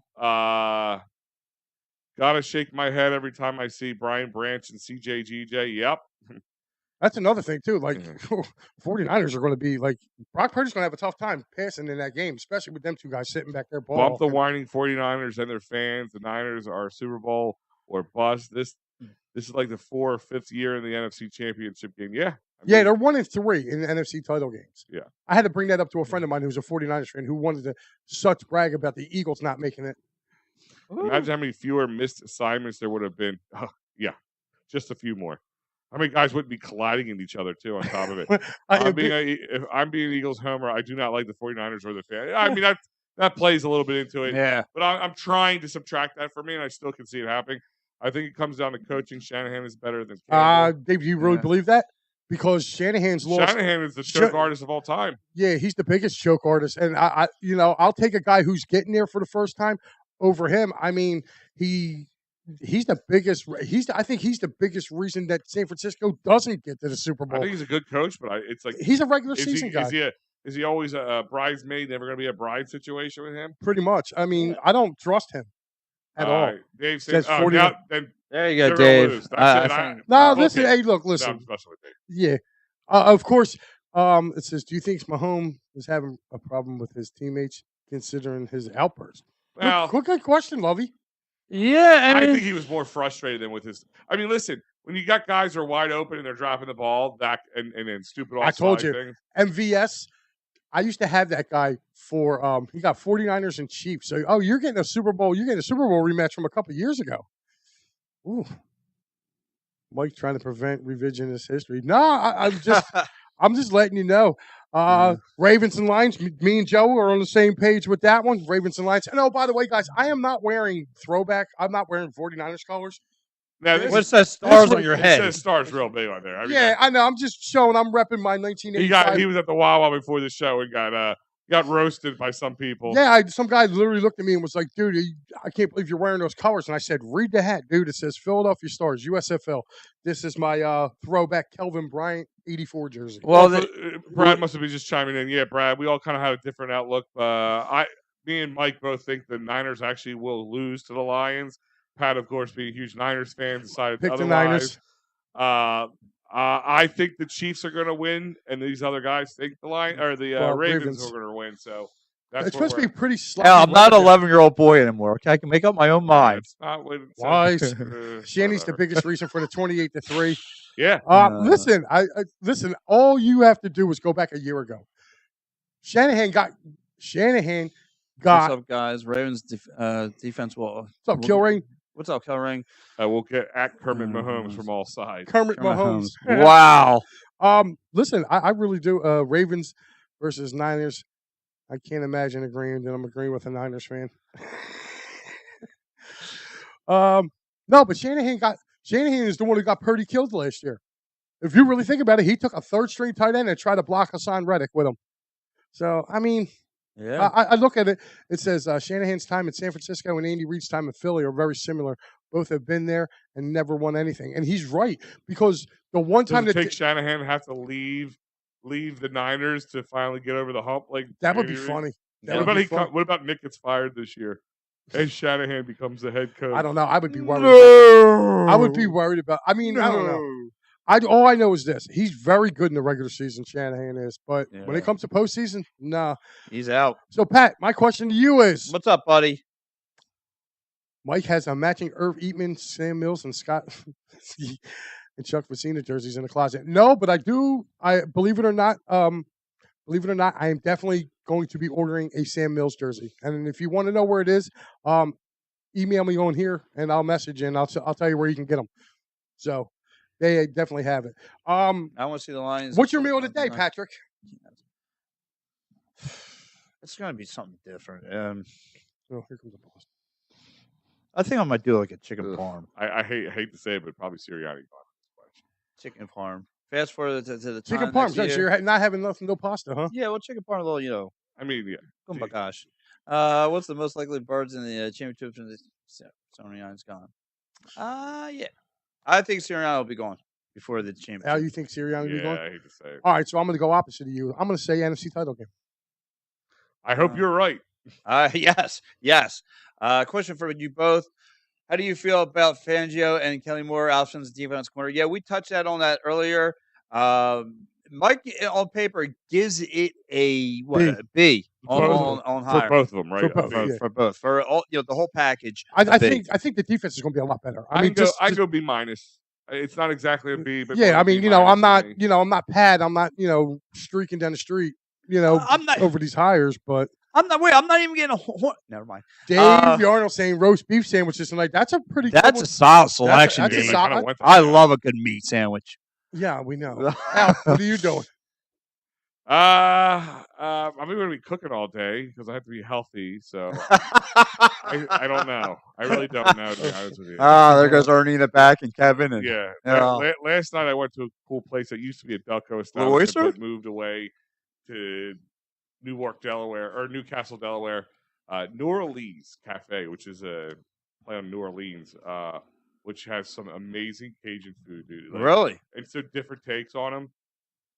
Gotta shake my head every time I see Brian Branch and CJ GJ. Yep. That's another thing, too. Like, 49ers are going to be like, Brock Purdy's going to have a tough time passing in that game, especially with them two guys sitting back there. Bump the whining 49ers and their fans. The Niners are Super Bowl or bust. This is like the 4th or 5th year in the NFC Championship game. Yeah. They're 1-3 in the NFC title games. Yeah. I had to bring that up to a friend of mine who's a 49ers fan who wanted to such brag about the Eagles not making it. Imagine how many fewer missed assignments there would have been. Oh, yeah, just a few more. How many guys wouldn't be colliding in each other, too, on top of it? If I'm being an Eagles homer, I do not like the 49ers or the fan. I mean, that plays a little bit into it. Yeah. But I'm trying to subtract that for me, and I still can see it happening. I think it comes down to coaching. Shanahan is better than Campbell. Dave, do you really believe that? Because Shanahan is the choke artist of all time. Yeah, he's the biggest choke artist. And, I'll take a guy who's getting there for the first time over him. I mean, he's the biggest. I think he's the biggest reason that San Francisco doesn't get to the Super Bowl. I think he's a good coach, but it's like he's a regular season guy. Is he always a bridesmaid? Never going to be a bride situation with him? Pretty much. I mean, I don't trust him at all. Dave says, there you go, Dave. Listen. Hey, look, listen. No, I'm messing with Dave. Yeah, of course. It says, do you think Mahomes is having a problem with his teammates considering his outburst? Well, good question, Lovey. Yeah, I think he was more frustrated than with his. I mean, listen, when you got guys who are wide open and they're dropping the ball, and then stupid offside I told you, things. MVS. I used to have that guy for. He got 49ers and Chiefs. So, you're getting a Super Bowl. You're getting a Super Bowl rematch from a couple years ago. Ooh, Mike trying to prevent revisionist history. No, I'm just letting you know. Ravens and Lions. Me and Joe are on the same page with that one. Ravens and Lions. And by the way, guys, I am not wearing throwback. I'm not wearing 49ers colors. Now, what says stars on your head? It says stars real big on there. I know. I'm just showing. I'm repping my 1985. He was at the Wawa before the show and got roasted by some people. Yeah, some guy literally looked at me and was like, dude, I can't believe you're wearing those colors. And I said, read the hat, dude. It says Philadelphia Stars, USFL. This is my throwback Kelvin Bryant 84 jersey. Well, Brad must have been just chiming in. Yeah, Brad, we all kind of have a different outlook. Me and Mike both think the Niners actually will lose to the Lions. Pat, of course, being a huge Niners fan, decided pick otherwise. The Niners. I think the Chiefs are going to win, and these other guys think the Ravens are going to win. So it's supposed to be pretty slow. I'm not an 11-year-old boy anymore. Okay, I can make up my own mind. Wise. Shanny's the biggest reason for the 28-3. Yeah. Listen. Listen. All you have to do is go back a year ago. Shanahan got. What's up, guys? Ravens defense will. What's up, Kilrain? What's up, Kilrain? We'll get at Kermit Mahomes from all sides. Kermit Mahomes. Wow. Listen, I really do. Ravens versus Niners. I can't imagine agreeing that I'm agreeing with a Niners fan. No, but Shanahan is the one who got Purdy killed last year. If you really think about it, he took a third-string tight end and tried to block Hassan Reddick with him. So, I mean, yeah. I look at it. It says Shanahan's time in San Francisco and Andy Reid's time in Philly are very similar. Both have been there and never won anything. And he's right, because the one time that Shanahan have to leave the Niners to finally get over the hump, like that would be funny. What about Nick gets fired this year and Shanahan becomes the head coach? I don't know. I would be worried. I would be worried about. I mean, I don't know. All I know is this: he's very good in the regular season. Shanahan is, but when it comes to postseason, nah, he's out. So, Pat, my question to you is: what's up, buddy? Mike has a matching Irv Eatman, Sam Mills, and Scott and Chuck Vicina jerseys in the closet. No, but I do. I believe it or not. I am definitely going to be ordering a Sam Mills jersey. And if you want to know where it is, email me on here, and I'll message, and I'll tell you where you can get them. So they definitely have it. I want to see the Lions. What's your meal of the day, Patrick? It's gonna be something different. Oh, here comes the boss. I think I might do like a chicken Ugh. parm. I hate to say it, but probably Sirianni. Chicken parm. Fast forward to the Chicken time parm. next So year. you're not having no pasta, huh? Yeah, well, chicken parm, a little, I mean, yeah. Oh my gosh. What's the most likely birds in the championship from the Sirianni's gone? Yeah. I think Sirianni will be gone before the championship. Al, you think Sirianni will be gone? I hate to say it. All right, so I'm going to go opposite of you. I'm going to say NFC title game. I hope you're right. Yes. Question for you both. How do you feel about Fangio and Kelly Moore, Alshon's defense corner? Yeah, we touched on that earlier. Mike, on paper, gives it a B on higher. For both of them, right? For both. For all, the whole package. I think the defense is going to be a lot better. I go B minus. It's not exactly a B, but yeah, I mean, I'm not Pat. I'm not, streaking down the street, I'm not over these hires, but I'm not even getting a never mind. Dave Arnold saying roast beef sandwiches tonight. That's a pretty. That's a solid selection. That's a solid. I love a good meat sandwich. Yeah, we know. Al, what are you doing? I'm going to be cooking all day because I have to be healthy. So I don't know. I really don't know, to be honest with you. There goes Arnita back and Kevin. And, yeah. Last night I went to a cool place that used to be a Delco establishment, but moved away to Newcastle, Delaware. New Orleans Cafe, which is a play on New Orleans, which has some amazing Cajun food, dude. Really? And so different takes on them.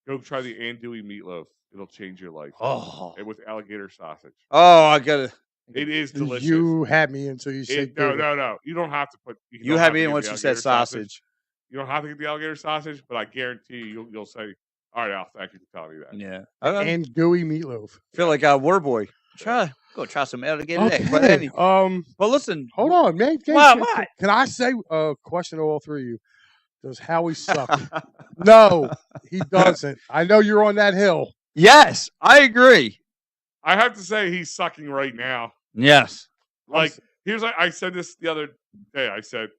Go try the andouille meatloaf. It'll change your life. Oh. And with alligator sausage. Oh, I got it. It is delicious. You had me until you said no. You don't have to put. You had me in once you said sausage. You don't have to get the alligator sausage, but I guarantee you'll say, "All right, Al, thank you for telling me that." Yeah. Andouille meatloaf. Feel like a Warboy. Go try some alligator okay. today. But listen, hold on, man. Can I say a question to all three of you? Does Howie suck? No, he doesn't. I know you're on that hill. Yes, I agree. I have to say he's sucking right now. Yes. Like, I said this the other day. I said,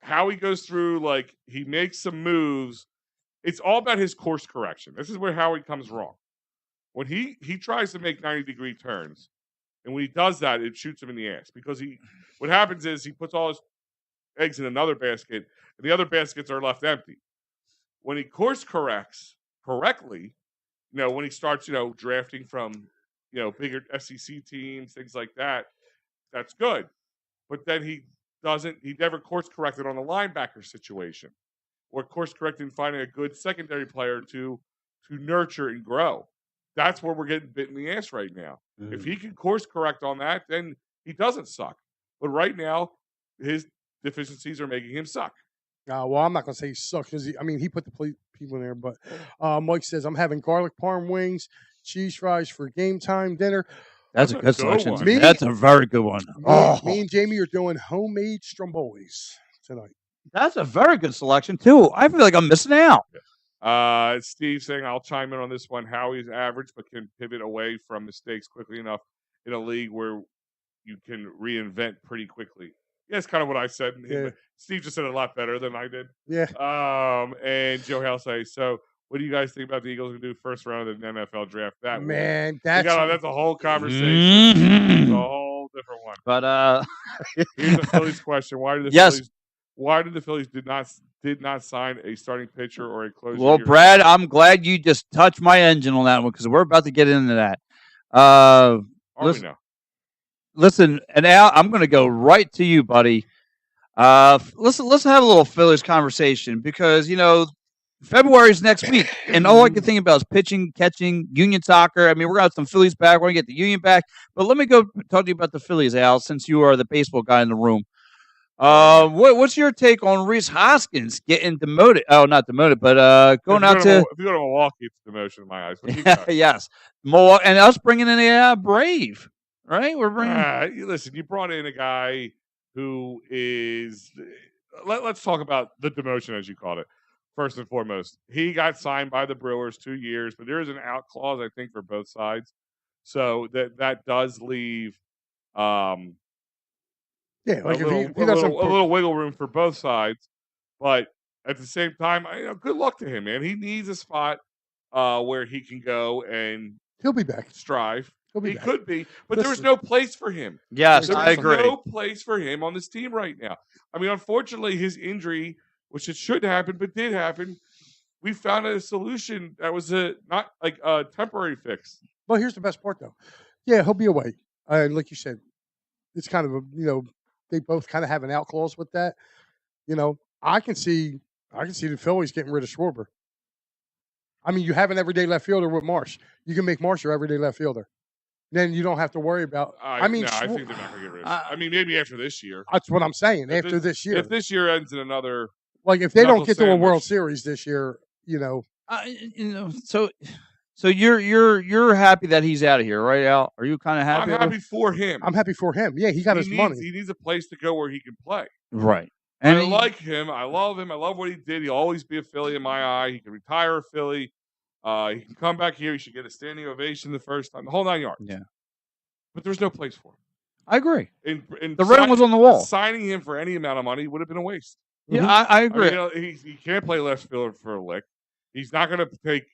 Howie goes through, he makes some moves. It's all about his course correction. This is where Howie comes wrong. When he tries to make 90-degree turns, and when he does that, it shoots him in the ass. Because what happens is he puts all his eggs in another basket, and the other baskets are left empty. When he course corrects correctly, when he starts, drafting from, bigger SEC teams, things like that, that's good. But then he never course corrected on the linebacker situation, or course correcting finding a good secondary player to nurture and grow. That's where we're getting bit in the ass right now. Mm-hmm. If he can course correct on that, then he doesn't suck. But right now, his deficiencies are making him suck. Well, I'm not going to say he sucks because he put the people in there. But Mike says, I'm having garlic parm wings, cheese fries for game time dinner. That's a good selection. That's a very good one. Me and Jamie are doing homemade strombolis tonight. That's a very good selection, too. I feel like I'm missing out. Steve saying, I'll chime in on this one. Howie's average, but can pivot away from mistakes quickly enough in a league where you can reinvent pretty quickly. Yeah, that's kind of what I said. Yeah. Steve just said it a lot better than I did. Yeah. And Joe Hale says, so what do you guys think about the Eagles going to do first round of the NFL draft? That's a whole conversation. Mm-hmm. It's a whole different one. But here's the Phillies question: Why did the Phillies did not sign a starting pitcher or a closer? Well, Brad, I'm glad you just touched my engine on that one because we're about to get into that. Listen, and Al, I'm going to go right to you, buddy. Let's have a little Phillies conversation because February's next week, and all I can think about is pitching, catching, Union soccer. I mean, we're going to have some Phillies back. We're going to get the Union back. But let me go talk to you about the Phillies, Al, since you are the baseball guy in the room. What's your take on Rhys Hoskins getting demoted? Oh, not demoted, but going out to if you go to Milwaukee, it's demotion in my eyes. Yes, Milwaukee, and us bringing in a Brave, right? We're bringing. Listen, you brought in a guy who is. Let's talk about the demotion, as you called it. First and foremost, he got signed by the Brewers 2 years, but there is an out clause, I think, for both sides. So that does leave Yeah, like if he a doesn't, little wiggle room for both sides. But at the same time, good luck to him, man. He needs a spot where he can go and he'll be back. strive. He'll be He back. could be, but there was Listen. no place for him. Yes, There I is agree. no place for him on this team right now. I mean, unfortunately, his injury, which it shouldn't happen, but did happen, we found a solution that was not like a temporary fix. But here's the best part, though. Yeah, he'll be away. And like you said, it's kind of a they both kind of have an out clause with that. I can see the Phillies getting rid of Schwarber. I mean, you have an everyday left fielder with Marsh. You can make Marsh your everyday left fielder. Then you don't have to worry about. I think they're not going to get rid of him. I mean, maybe after this year. That's what I'm saying. After this year, if this year ends in another, like if they don't get to a World Series this year, So you're happy that he's out of here, right, Al? Are you kind of happy? I'm happy for him. I'm happy for him. Yeah, he got his money. He needs a place to go where he can play. Right. And I like him. I love him. I love what he did. He'll always be a Philly in my eye. He can retire a Philly. He can come back here. He should get a standing ovation the first time. The whole 9 yards. Yeah. But there's no place for him. I agree. And the writing was on the wall. Signing him for any amount of money would have been a waste. Yeah, I agree. I mean, he can't play left fielder for a lick. He's not going to take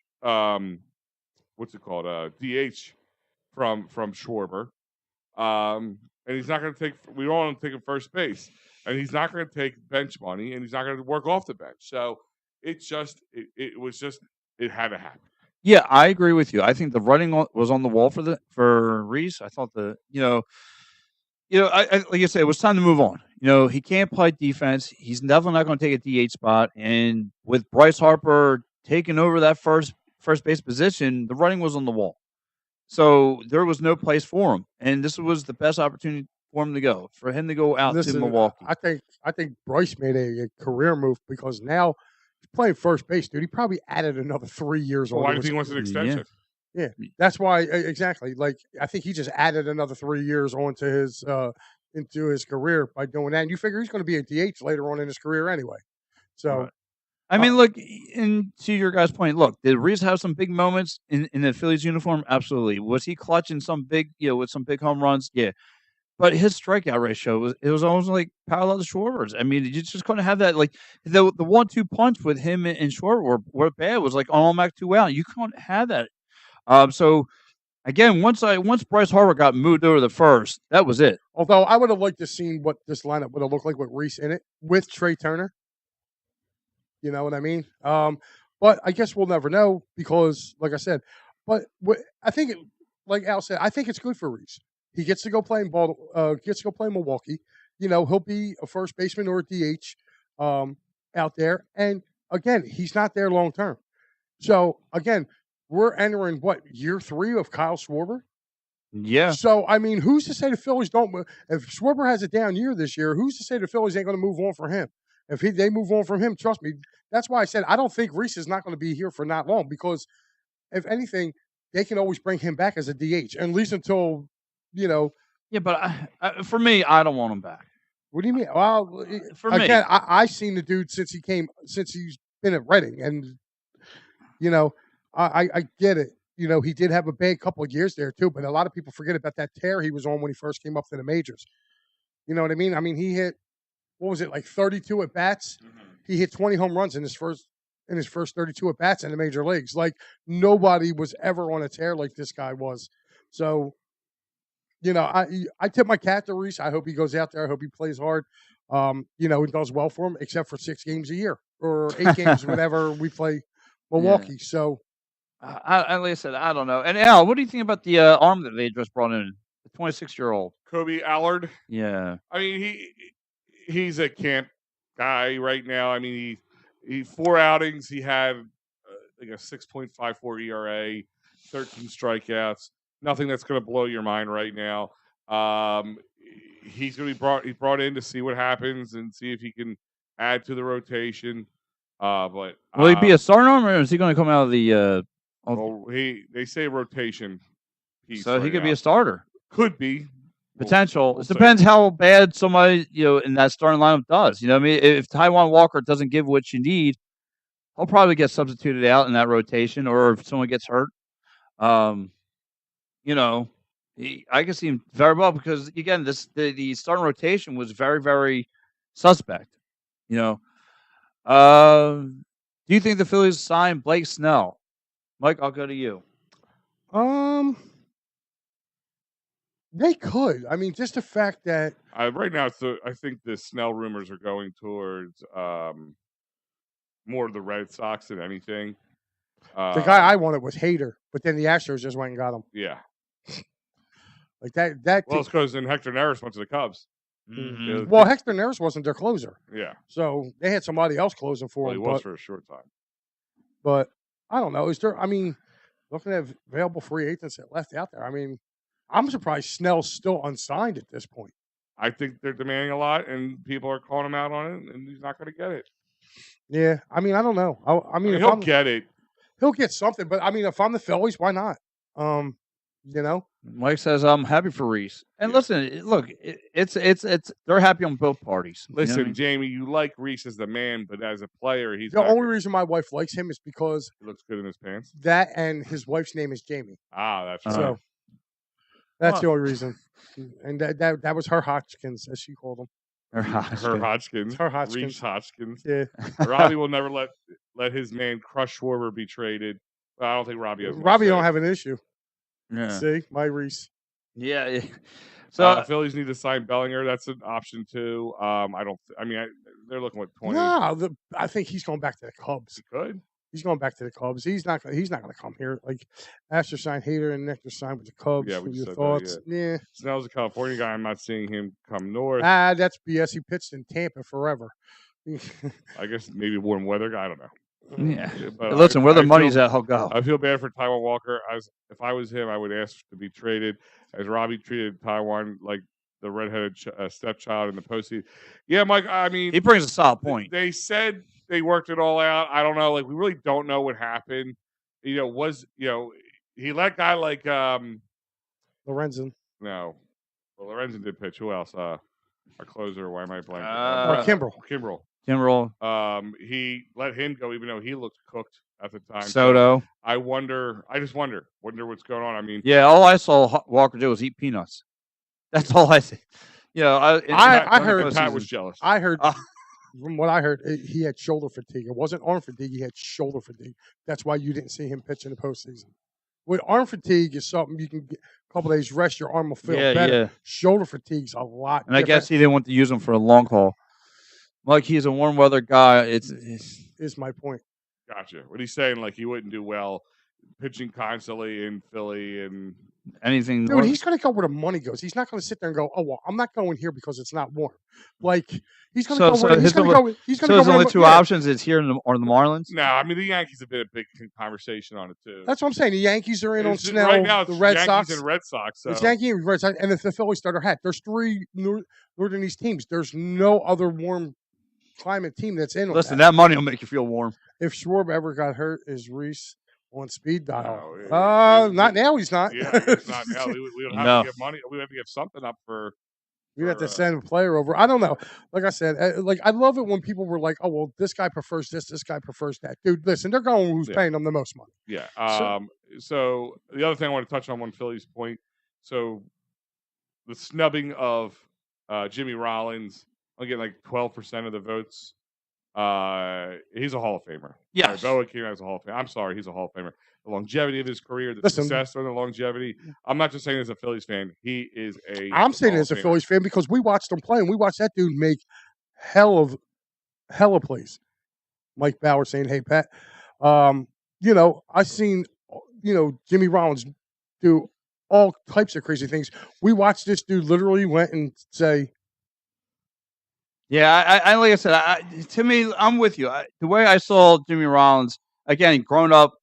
what's it called? DH from Schwarber. And he's not going to take. We don't want him taking first base, and he's not going to take bench money, and he's not going to work off the bench. So it had to happen. Yeah, I agree with you. I think the writing was on the wall for Reese. I thought I like I said, it was time to move on. He can't play defense. He's definitely not going to take a DH spot. And with Bryce Harper taking over that first base position, the writing was on the wall. So there was no place for him, and this was the best opportunity for him to go out to Milwaukee. I think Bryce made a career move because now he's playing first base, dude. He probably added another 3 years. Why do you think he wants an extension? Yeah, that's why exactly. Like I think he just added another 3 years onto his into his career by doing that. And you figure he's going to be a DH later on in his career anyway. So. Right. I mean, look, and to your guys' point, look, did Reese have some big moments in the Phillies uniform? Absolutely. Was he clutching some big, with some big home runs? Yeah. But his strikeout ratio was almost like parallel to Schwarber's. I mean, you just couldn't have that. Like the 1-2 punch with him and Schwarber were bad. It was like on Mac 2 out. You couldn't have that. So again, once Bryce Harper got moved over the first, that was it. Although I would have liked to see what this lineup would have looked like with Reese in it with Trey Turner. You know what I mean? But I guess we'll never know because, like I said, I think, like Al said, I think it's good for Reese. He gets to go play in Milwaukee. He'll be a first baseman or a DH out there. And again, he's not there long term. So again, we're entering year 3 of Kyle Schwarber? Yeah. So I mean, who's to say the Phillies don't? If Schwarber has a down year this year, who's to say the Phillies ain't going to move on for him? If they move on from him, trust me. That's why I said I don't think Reese is not going to be here for not long because, if anything, they can always bring him back as a DH, at least until, Yeah, but for me, I don't want him back. What do you mean? Well, for me, I've seen the dude since he's been at Reading, and I get it. He did have a bad couple of years there too, but a lot of people forget about that tear he was on when he first came up to the majors. You know what I mean? I mean, he hit. What was it, like 32 at bats? Mm-hmm. He hit 20 home runs in his first 32 at bats in the major leagues. Like nobody was ever on a tear like this guy was. So, I tip my cap to Reese. I hope he goes out there. I hope he plays hard. It does well for him, except for 6 games a year or 8 games whenever we play Milwaukee. Yeah. So, like I said, I don't know. And Al, what do you think about the arm that they just brought in? The 26-year-old Kobe Allard. Yeah, I mean he's a camp guy right now. I mean, he 4 outings. He had like a 6.54 ERA, 13 strikeouts. Nothing that's going to blow your mind right now. He's going to be brought in to see what happens and see if he can add to the rotation. But will he be a starter or is he going to come out of the? They say rotation piece. So he could be a starter. Could be. Potential. It depends how bad somebody, in that starting lineup does. You know what I mean? If Taijuan Walker doesn't give what you need, he'll probably get substituted out in that rotation or if someone gets hurt. I can see him very well because again, the starting rotation was very, very suspect. You know, do you think the Phillies sign Blake Snell? Mike, I'll go to you. Um, they could. I mean, just the fact that right now, I think the Snell rumors are going towards more of the Red Sox than anything. the guy I wanted was Hader, but then the Astros just went and got him. Yeah. Like that. Well, it's because then Hector Neris went to the Cubs. Mhm. Well, Hector Neris wasn't their closer, Yeah. so they had somebody else closing for Well, him. he was for a short time. But I don't know. Is there? I mean, looking at available free agents that left out there, I mean, I'm surprised Snell's still unsigned at this point. I think they're demanding a lot, and people are calling him out on it, and he's not going to get it. Yeah, I mean, I don't know. I mean, if he'll I'm, get it. he'll get something. But I mean, if I'm the Phillies, why not? You know, Mike says I'm happy for Reese. And Yeah. listen, look, it's they're happy on both parties. You know what I Listen, mean? Jamie, you like Reese as the man, but as a player, he's the not only good. reason my wife likes him is because He looks good in his pants. that and his wife's name is Jamie. Ah, that's right. So that's the Well- only reason. And that was her Hodgkins, as she called him. Or Her Hodgkins. Her Hodgkins. Reese Hodgkins. Yeah, Robbie will never let his man Crush Schwarber be traded. But I don't think Robbie has. much Robbie say. don't have an issue. Yeah. See, my Reese. Yeah. So Phillies need to sign Bellinger. That's an option too. I don't. I mean, they're looking at 20. No, I think he's going back to the Cubs. He could. He's going back to the Cubs. He's not going to come here. Like Astor signed Hader and Nectar signed with the Cubs. Yeah, we What just your said that, thoughts? Yeah. Snell's a California guy. I'm not seeing him come north. That's BS. He pitched in Tampa forever. I guess maybe warm weather guy. I don't know. yeah. But Listen, where the I money's feel, at, he'll go. I feel bad for Taiwan Walker. If I was him, I would ask to be traded. As Robbie treated Taiwan like the redheaded stepchild in the postseason. Yeah, Mike. I mean, He brings a solid point. They said they worked it all out. I don't know. Like we really don't know what happened. He let a guy like Lorenzen. no, well Lorenzen did pitch. Who else? Our closer. Why am I blanking? Kimbrel. Kimbrel. He let him go, even though he looked cooked at the time. Soto. So I just wonder what's going on. I mean, Yeah, all I saw Walker do was eat peanuts. That's all I see. You know, I heard Pat was jealous. I heard from what I heard, he had shoulder fatigue. It wasn't arm fatigue. He had shoulder fatigue. That's why you didn't see him pitch in the postseason. With arm fatigue is something you can get a couple days rest. Your arm will feel better. Yeah. Shoulder fatigue's a lot. And I guess he didn't want to use him for a long haul. Like he's a warm weather guy. is my point. Gotcha. What he's saying, like he wouldn't do well pitching constantly in Philly and anything. Dude, he's going to go where the money goes. He's not going to sit there and go, "Oh, well, I'm not going here because it's not warm." Like he's going to go where he's going to go. He's going to go. So there's only two options: it's here or the Marlins. No, I mean the Yankees have been a big conversation on it too. That's what I'm saying. The Yankees are in on Snell. Right now, the Red Yankees Sox and Red Sox. So. It's Yankee and Red Sox, and if the Phillies starter hat, there's three Northern East teams. There's no other warm climate team that's in. Listen, that money will make you feel warm. If Schwarber ever got hurt, is Reese on speed dial? No, not now. He's not. Yeah, it's not now. We would have to give money. We would have to give something up for. We'd have to send a player over. I don't know. Like I said, I love it when people were like, "Oh, well, this guy prefers this guy prefers that." Dude, listen, they're going who's paying them the most money. Yeah. So the other thing I want to touch on Philly's point. So the snubbing of Jimmy Rollins, I'll get like 12% of the votes. He's a Hall of Famer. Yes. Boa King is a Hall of Famer. I'm sorry, he's a Hall of Famer. The longevity of his career, the success and the longevity. I'm not just saying as a Phillies fan. He is a. I'm saying as a Phillies fan because we watched him play and we watched that dude make hella plays. Mike Bauer saying, "Hey Pat, I seen Jimmy Rollins do all types of crazy things. We watched this dude literally went and say." Yeah, I like I said, to me, I'm with you. The way I saw Jimmy Rollins, again, growing up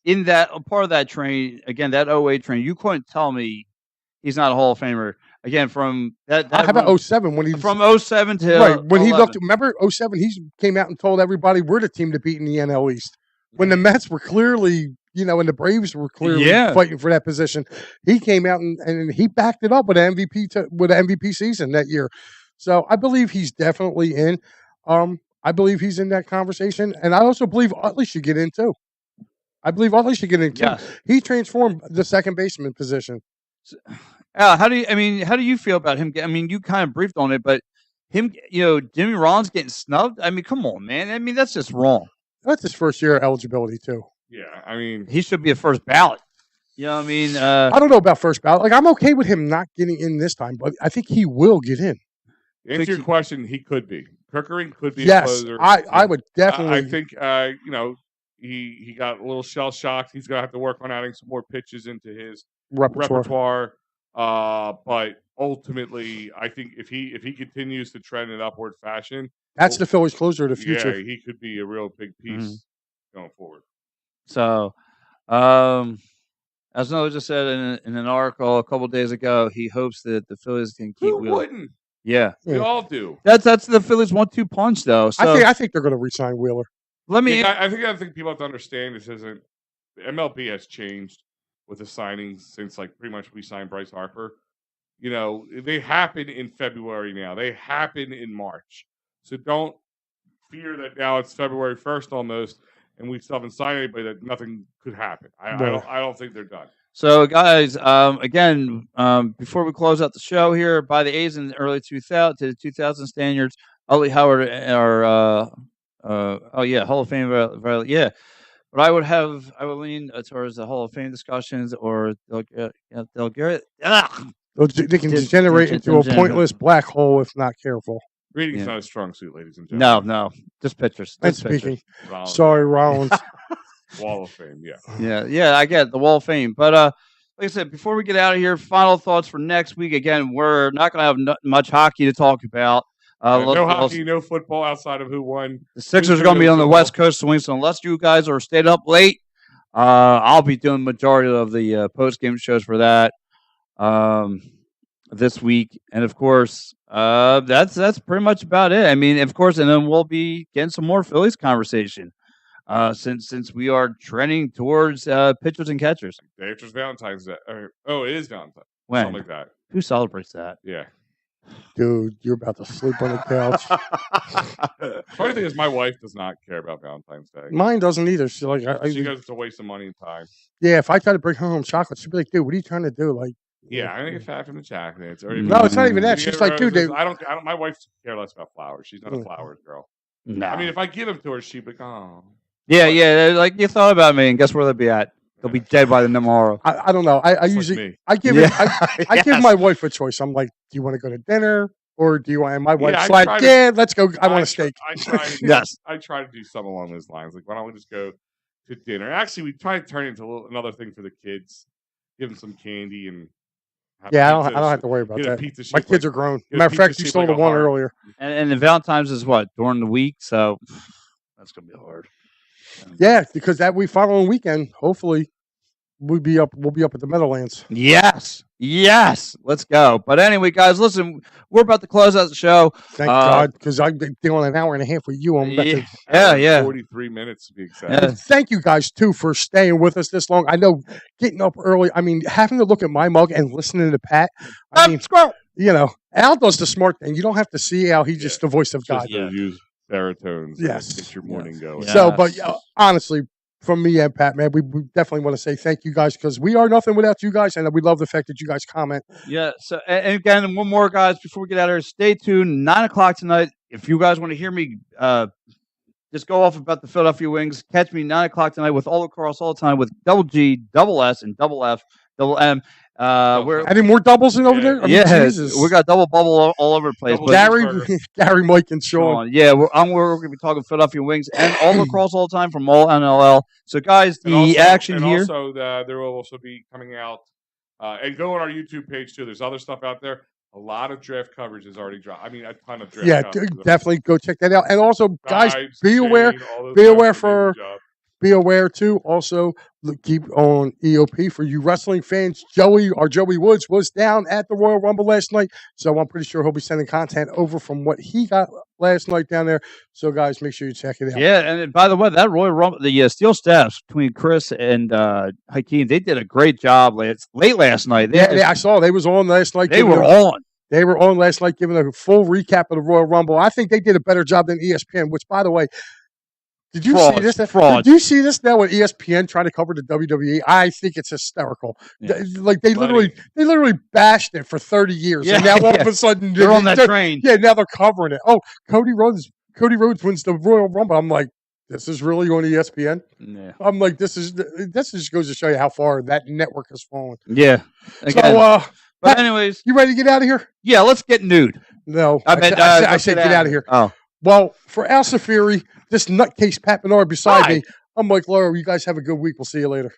in that part of that train, again, that 08 train, you couldn't tell me he's not a Hall of Famer. Again, from that how about 07 when he from 07 to right when 11. he looked. Remember 07? He came out and told everybody we're the team to beat in the NL East. When the Mets were clearly, and the Braves were clearly fighting for that position, he came out and he backed it up with an MVP season that year. So I believe he's definitely in. I believe he's in that conversation, and I also believe Utley should get in too. I believe Utley should get in too. Yes. He transformed the second baseman position. How do you feel about him? I mean, you kind of briefed on it, but him, Jimmy Rollins getting snubbed. I mean, come on, man. I mean, that's just wrong. That's his first year eligibility too. Yeah, I mean, He should be a first ballot. You know what I mean? I don't know about first ballot. Like, I'm okay with him not getting in this time, but I think he will get in. to answer your question, he could be. Kirkering could be a Yes, closer. I would definitely. I think he got a little shell shocked. He's gonna have to work on adding some more pitches into his repertoire. But ultimately, I think if he continues to trend in upward fashion, that's the Phillies closer of the future. Yeah, he could be a real big piece going forward. So, as Noah just said in an article a couple of days ago, he hopes that the Phillies can keep. Who wouldn't? Yeah, we all do. That's the Phillies 1-2 punch, though. So I think they're going to re-sign Wheeler. I think people have to understand this isn't. The MLB has changed with the signings since pretty much we signed Bryce Harper. They happen in February now. They happen in March. So don't fear that now it's February 1st almost, and we still haven't signed anybody, that nothing could happen. I don't think they're done. So, guys, again, before we close out the show here, by the A's in the early 2000 standards, Ollie Howard, Hall of Fame, yeah. But I would lean towards the Hall of Fame discussions, or they'll get They can degenerate into a pointless black hole if not careful. Reading's not a strong suit, ladies and gentlemen. No, just pitchers. And speaking, sorry, Rollins. Wall of Fame, yeah. Yeah, I get the Wall of Fame. But like I said, before we get out of here, final thoughts for next week. Again, we're not going to have much hockey to talk about. No hockey, no football outside of who won. The Sixers are going to be on the West Coast swing, so unless you guys are staying up late, I'll be doing the majority of the post-game shows for that this week. And, of course, that's pretty much about it. I mean, of course, and then we'll be getting some more Phillies conversation. Since we are trending towards pitchers and catchers. Day after Valentine's Day. It is Valentine's. When? Something like that. Who celebrates that? Yeah. Dude, you're about to sleep on the couch. Funny thing is, my wife does not care about Valentine's Day. Mine doesn't either. She's like, she goes to waste of money and time. Yeah, if I try to bring her home chocolate, she'd be like, dude, what are you trying to do? Like, yeah, I think it's fat from the chocolate. No, it's not even that. She's like, dude, I don't. My wife care less about flowers. She's not a flowers girl. No. I mean, if I give them to her, she'd be like, oh. Yeah. Like you thought about me, and guess where they'll be at? They'll be dead by the tomorrow. I don't know. I usually I give my wife a choice. I'm like, do you want to go to dinner, or do you want? And my wife's let's go. I want a steak. I try to do something along those lines. Like, why don't we just go to dinner? Actually, we try to turn it into another thing for the kids. Give them some candy and. I don't have to worry about that. My kids are grown. Matter of fact, you stole the one earlier. And the Valentine's is what, during the week, so that's gonna be hard. Yeah, because that following weekend, hopefully, we'll be up at the Meadowlands. Yes, let's go. But anyway, guys, listen, we're about to close out the show. Thank God, because I've been doing an hour and a half with you. I'm about to 43 minutes to be exact. Yeah. Thank you guys too for staying with us this long. I know getting up early. I mean, having to look at my mug and listening to Pat. I mean, Al does the smart thing. You don't have to see Al. He's just the voice of God. Use baritones. Yes, get your morning going. Yes. So, but honestly, from me and Pat, man, we definitely want to say thank you guys, because we are nothing without you guys, and we love the fact that you guys comment. Yeah. So, and again, one more, guys, before we get out of here, stay tuned. 9:00 tonight. If you guys want to hear me just go off about the Philadelphia Wings, catch me 9:00 tonight with All Across All Time with Double G, Double S, and Double F, Double M. We're any more doubles in over there? I mean, Jesus. We got double bubble all over the place. Gary, Mike, and Sean. Yeah, we're going to be talking Philadelphia Wings and All Across All Time from all NLL. So, guys, action here. Also, there will also be coming out, and go on our YouTube page too. There's other stuff out there. A lot of draft coverage is already dropped. I mean, a ton of draft. Yeah, definitely go check that out. And also, guys, be aware. Be aware too. Also, keep on EOP for you wrestling fans. Joey Woods was down at the Royal Rumble last night, so I'm pretty sure he'll be sending content over from what he got last night down there. So, guys, make sure you check it out. Yeah, and by the way, that Royal Rumble, the steel staffs between Chris and Hakeem, they did a great job late last night. I saw they was on last night. They were on last night, giving a full recap of the Royal Rumble. I think they did a better job than ESPN, which, by the way, Did you see this? Fraud. Did you see this now with ESPN trying to cover the WWE? I think it's hysterical. Yeah. Like they literally bashed it for 30 years, and now all of a sudden they're on that train. Yeah, now they're covering it. Oh, Cody Rhodes wins the Royal Rumble. I'm like, this is really on ESPN. Yeah. I'm like, this just goes to show you how far that network has fallen. Yeah. Again, so, but anyways, you ready to get out of here? Yeah, let's get nude. No, I said get out of here. Oh. Well, for Al Safiri, this nutcase Pat Menard beside me, I'm Mike Laura. You guys have a good week. We'll see you later.